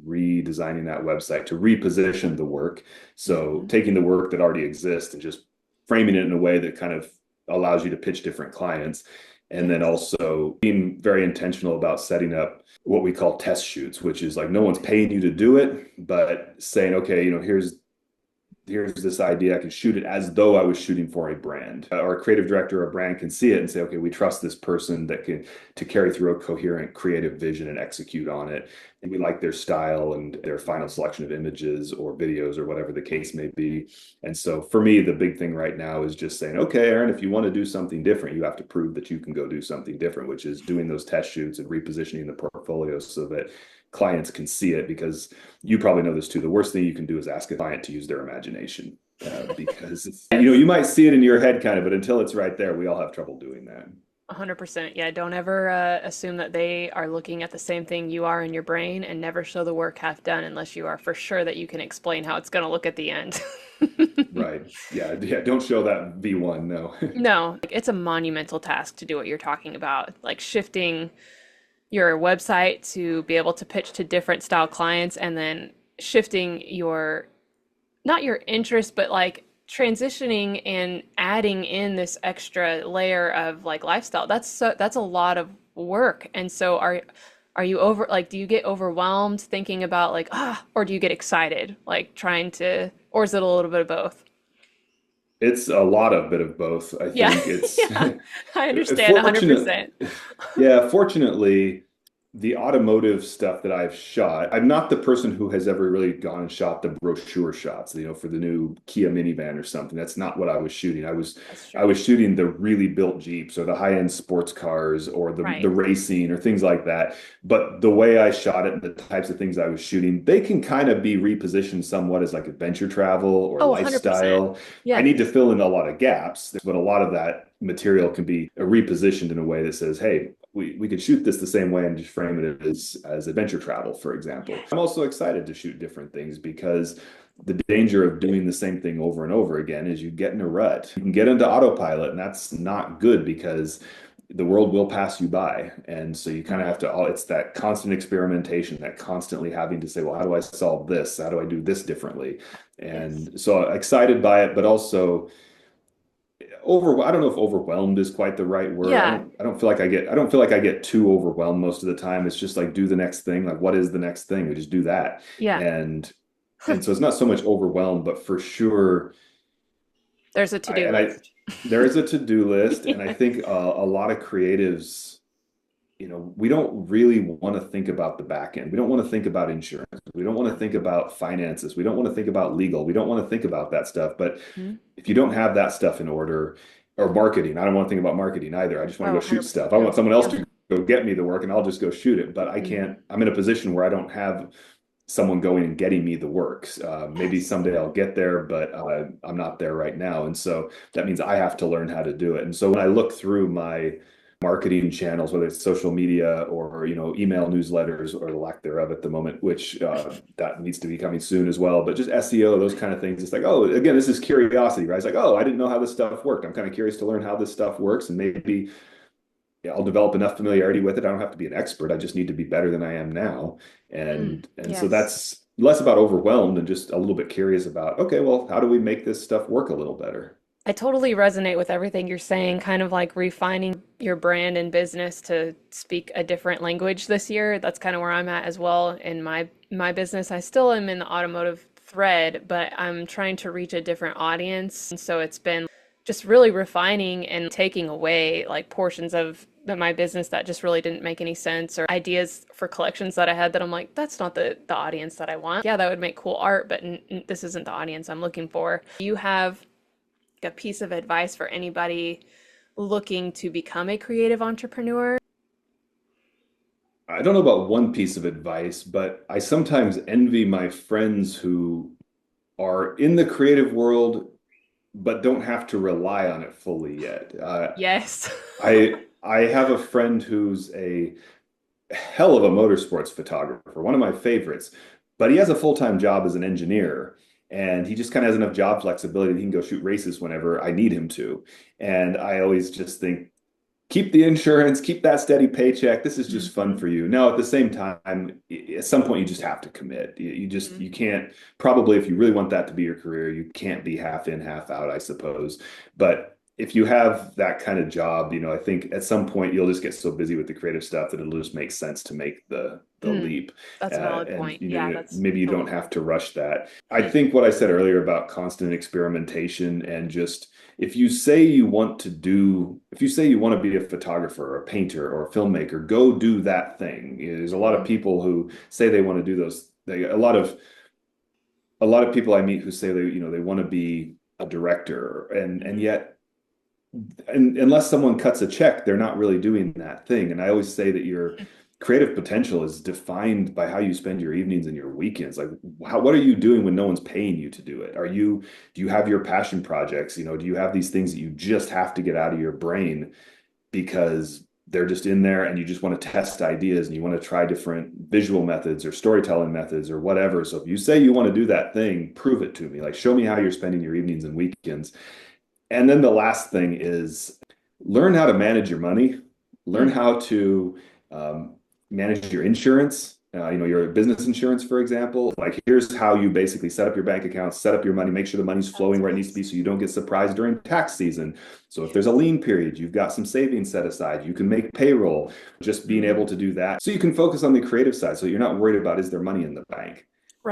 Redesigning that website to reposition the work. So Mhm. taking the work that already exists and just framing it in a way that kind of allows you to pitch different clients. And then Yes. also being very intentional about setting up what we call test shoots, which is like no one's paying you to do it, but saying, okay, here's here's this idea. I can shoot it as though I was shooting for a brand, or a creative director or a brand can see it and say, okay, we trust this person that can to carry through a coherent creative vision and execute on it. And we like their style and their final selection of images or videos or whatever the case may be. And so for me, the big thing right now is just saying, okay, Aaron, if you want to do something different, you have to prove that you can go do something different, which is doing those test shoots and repositioning the portfolio so that clients can see it, because you probably know this too. The worst thing you can do is ask a client to use their imagination, because you might see it in your head kind of, but until it's right there, we all have trouble doing that. 100%. Yeah, don't ever assume that they are looking at the same thing you are in your brain, and never show the work half done unless you are for sure that you can explain how it's going to look at the end. Right. Yeah. Yeah. Don't show that V1. No. No, like, it's a monumental task to do what you're talking about, like shifting your website to be able to pitch to different style clients, and then shifting your, not your interest, but like transitioning and adding in this extra layer of like lifestyle. That's a lot of work. And so are you over, like, do you get overwhelmed thinking about like, or do you get excited like trying to, or is it a little bit of both? It's a lot of bit of both. I Yeah. think it's Yeah, I understand fortunate. 100%. Yeah, fortunately, the automotive stuff that I've shot, I'm not the person who has ever really gone and shot the brochure shots, for the new Kia minivan or something. That's not what I was shooting. That's I true. was shooting the really built Jeeps or the high-end sports cars or the Right. racing or things like that. But the way I shot it and the types of things I was shooting, they can kind of be repositioned somewhat as like adventure travel or Oh, 100%. lifestyle. I Yeah. need to fill in a lot of gaps, but a lot of that material can be repositioned in a way that says, hey, we could shoot this the same way and just frame it as adventure travel, for example. I'm also excited to shoot different things, because the danger of doing the same thing over and over again is you get in a rut. You can get into autopilot, and that's not good, because the world will pass you by. And so you kind of have to, it's that constant experimentation, that constantly having to say, well, how do I solve this? How do I do this differently? Yes. And so excited by it, but also I don't know if overwhelmed is quite the right word. Yeah. I don't feel like I get too overwhelmed most of the time. It's just like, do the next thing. Like, what is the next thing? We just do that. Yeah. And so it's not so much overwhelmed, but for sure, There's a to-do I list. there is a to-do list, and I Yeah. think a lot of creatives, we don't really want to think about the back end. We don't want to think about insurance. We don't want to think about finances. We don't want to think about legal. We don't want to think about that stuff. But Mhm. if you don't have that stuff in order, or marketing, I don't want to think about marketing either. I just want Oh, to go shoot 100% stuff. I want too. someone else Yeah. to go get me the work, and I'll just go shoot it. But I Mhm. can't, I'm in a position where I don't have someone going and getting me the works. Maybe Yes. someday I'll get there, but I'm not there right now. And so that means I have to learn how to do it. And so when I look through my marketing channels, whether it's social media or email newsletters or the lack thereof at the moment, which that needs to be coming soon as well. But just SEO, those kind of things. It's like, oh, again, this is curiosity, right? It's like, oh, I didn't know how this stuff worked. I'm kind of curious to learn how this stuff works, and maybe I'll develop enough familiarity with it. I don't have to be an expert. I just need to be better than I am now. And so Yes. that's less about overwhelmed and just a little bit curious about, okay, well, how do we make this stuff work a little better? I totally resonate with everything you're saying, kind of like refining your brand and business to speak a different language this year. That's kind of where I'm at as well in my business. I still am in the automotive thread, but I'm trying to reach a different audience. And so it's been just really refining and taking away like portions of my business that just really didn't make any sense, or ideas for collections that I had that I'm like, that's not the audience that I want. Yeah, that would make cool art, but this isn't the audience I'm looking for. You have a piece of advice for anybody looking to become a creative entrepreneur? I don't know about one piece of advice, but I sometimes envy my friends who are in the creative world but don't have to rely on it fully yet. Yes. I have a friend who's a hell of a motorsports photographer, one of my favorites, but he has a full-time job as an engineer, and he just kind of has enough job flexibility that he can go shoot races whenever I need him to. And I always just think, keep the insurance, keep that steady paycheck. This is just fun Mhm. for you. Now, at the same time, at some point, you just have to commit. Mhm. You can't, probably, if you really want that to be your career, you can't be half in, half out, I suppose. But if you have that kind of job, I think at some point you'll just get so busy with the creative stuff that it'll just make sense to make the Mm, leap. that's a valid And point. Yeah, that's maybe you don't totally. have to rush that. I think what I said earlier about constant experimentation and just if you say you want to be a photographer, or a painter, or a filmmaker, go do that thing. There's a lot of Mhm. people who say they want to do those. A lot of people I meet who say they want to be a director, and Mhm. yet, unless someone cuts a check, they're not really doing that thing. And I always say that your creative potential is defined by how you spend your evenings and your weekends. Like, what are you doing when no one's paying you to do it? Do you have your passion projects? Do you have these things that you just have to get out of your brain because they're just in there, and you just want to test ideas and you want to try different visual methods or storytelling methods or whatever. So if you say you want to do that thing, prove it to me. Like, show me how you're spending your evenings and weekends. And then the last thing is learn how to manage your money, learn Mm, how to um, manage your insurance. Your business insurance, for example. Like, here's how you basically set up your bank accounts, set up your money, make sure the money's that's flowing where it needs to be nice. so you don't get surprised during tax season. So if there's a Yes. lien period, you've got some savings set aside, you can make payroll, just being Mhm. able to do that. So you can focus on the creative side so you're not worried about, is there money in the bank?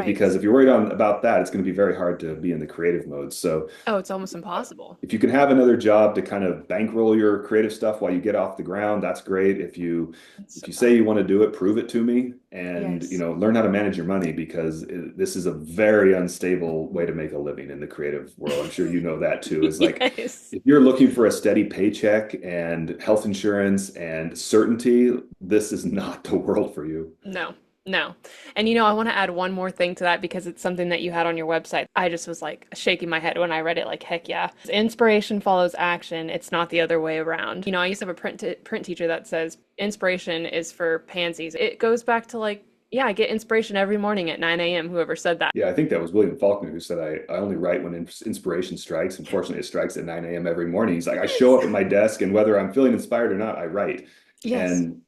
Because Right. if you're worried about that, it's going to be very hard to be in the creative mode. So Oh, it's almost impossible. if you can have another job to kind of bankroll your creative stuff while you get off the ground, that's great. That's If so you say you valuable. want to do it, prove it to me, and Yes. learn how to manage your money, because this is a very unstable way to make a living in the creative world. I'm sure you know that too. Is like, Yes. if you're looking for a steady paycheck and health insurance and certainty, this is not the world for you. No, no. And I want to add one more thing to that because it's something that you had on your website. I just was like shaking my head when I read it, like, heck yeah. Inspiration follows action. It's not the other way around. I used to have a print teacher that says inspiration is for pansies. It goes back to like, yeah, I get inspiration every morning at 9 a.m. Whoever said that. Yeah, I think that was William Faulkner who said, I only write when inspiration strikes. Unfortunately, it strikes at 9 a.m. every morning. He's like, I show up at my desk, and whether I'm feeling inspired or not, I write. Yes. And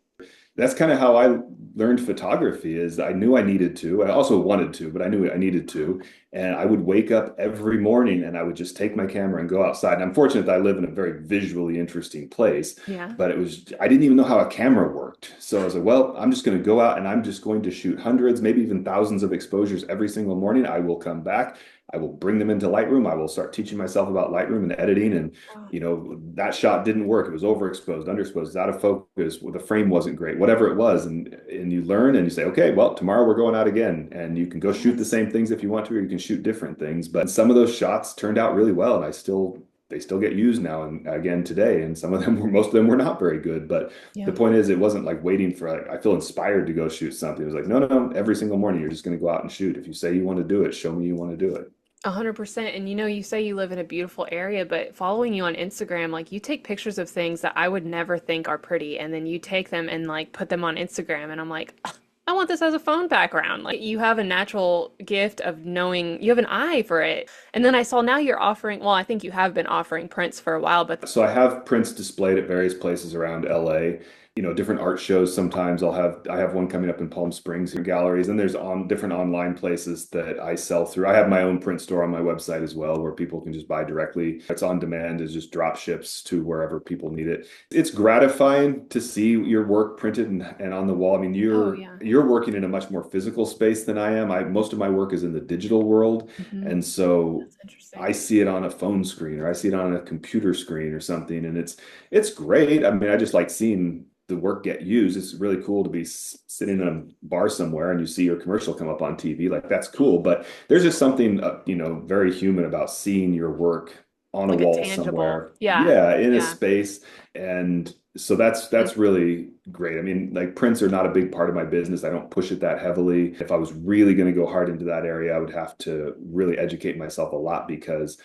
that's kind of how I learned photography. Is I knew I needed to. I also wanted to, but I knew I needed to. And I would wake up every morning and I would just take my camera and go outside. And I'm fortunate that I live in a very visually interesting place, Yeah. but I didn't even know how a camera worked. So I was like, well, I'm just going to go out and I'm just going to shoot hundreds, maybe even thousands of exposures every single morning. I will come back. I will bring them into Lightroom. I will start teaching myself about Lightroom and editing. And Wow. that shot didn't work. It was overexposed, underexposed, out of focus. The frame wasn't great, whatever it was. And you learn and you say, okay, well, tomorrow we're going out again. And you can go shoot the Yes. same things if you want to, or you can shoot different things. But some of those shots turned out really well. And they still get used now and again today. And most of them were not very good. But the Yeah. point is, it wasn't like waiting for, like, I feel inspired to go shoot something. It was like, no, no, no, every single morning, you're just going to go out and shoot. If you say you want to do it, show me you want to do it. 100%. And you say you live in a beautiful area, but following you on Instagram, like you take pictures of things that I would never think are pretty, and then you take them and like put them on Instagram, and I'm like, "Ugh, I want this as a phone background." Like you have a natural gift of knowing, you have an eye for it. And then I saw now you're offering, well, I think you have been offering prints for a while, but So I have prints displayed at various places around LA. Different art shows. Sometimes I have one coming up in Palm Springs galleries, and there's on different online places that I sell through. I have my own print store on my website as well, where people can just buy directly. It's on demand, it just drop ships to wherever people need it. It's gratifying to see your work printed and on the wall. I mean, oh yeah. you're working in a much more physical space than I am. Most of my work is in the digital world, Hmm. and so That's I interesting. see it on a phone screen, or I see it on a computer screen or something, and it's great. I mean, I just like seeing the work get used. It's really cool to be sitting in a bar somewhere and you see your commercial come up on TV. Like, that's cool, but there's just something very human about seeing your work on a Like a wall tangible. somewhere. Yeah. Yeah, in a Yeah. space. And so that's really great. I mean, like, prints are not a big part of my business. I don't push it that heavily. If I was really going to go hard into that area, I would have to really educate myself a lot, because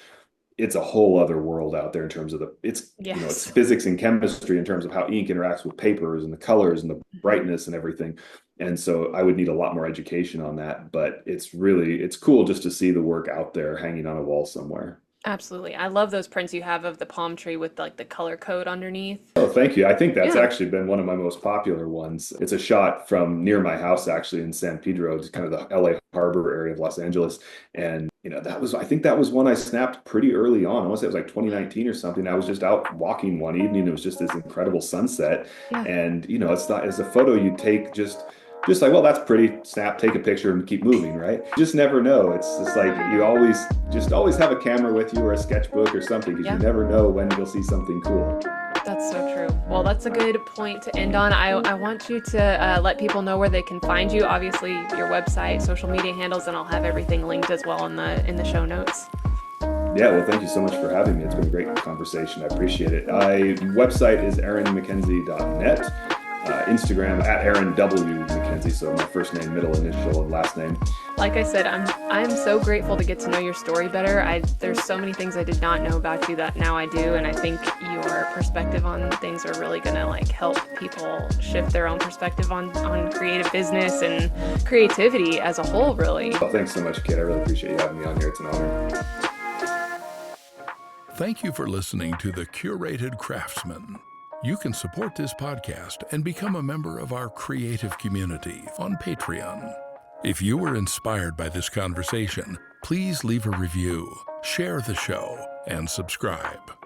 it's a whole other world out there in terms of it's Yes. physics and chemistry in terms of how ink interacts with papers and the colors and the Mhm. brightness and everything. And so I would need a lot more education on that, but it's cool just to see the work out there hanging on a wall somewhere. Absolutely. I love those prints you have of the palm tree with like the color code underneath. Oh, thank you. I think that's Yeah. actually been one of my most popular ones. It's a shot from near my house, actually, in San Pedro, just kind of the LA harbor area of Los Angeles. And I think that was one I snapped pretty early on. I want to say it was like 2019 or something. I was just out walking one evening. It was just this incredible sunset. Yeah. And, it's not as a photo you take just like, well, that's pretty, snap, take a picture and keep moving, right? You just never know. It's just like you always have a camera with you or a sketchbook or something, because you never know when you'll see something cool. That's so true. Well, that's a good point to end on. I want you to let people know where they can find you. Obviously, your website, social media handles, and I'll have everything linked as well in the show notes. Yeah, well, thank you so much for having me. It's been a great conversation. I appreciate it. My website is aaronmckenzie.net. Instagram at Aaron W. McKenzie, so my first name, middle initial, and last name. Like I said, I'm so grateful to get to know your story better. There's so many things I did not know about you that now I do, and I think your perspective on things are really gonna help people shift their own perspective on creative business and creativity as a whole, really. Well, thanks so much, Kit. I really appreciate you having me on here. It's an honor. Thank you for listening to the Curated Craftsman. You can support this podcast and become a member of our creative community on Patreon. If you were inspired by this conversation, please leave a review, share the show, and subscribe.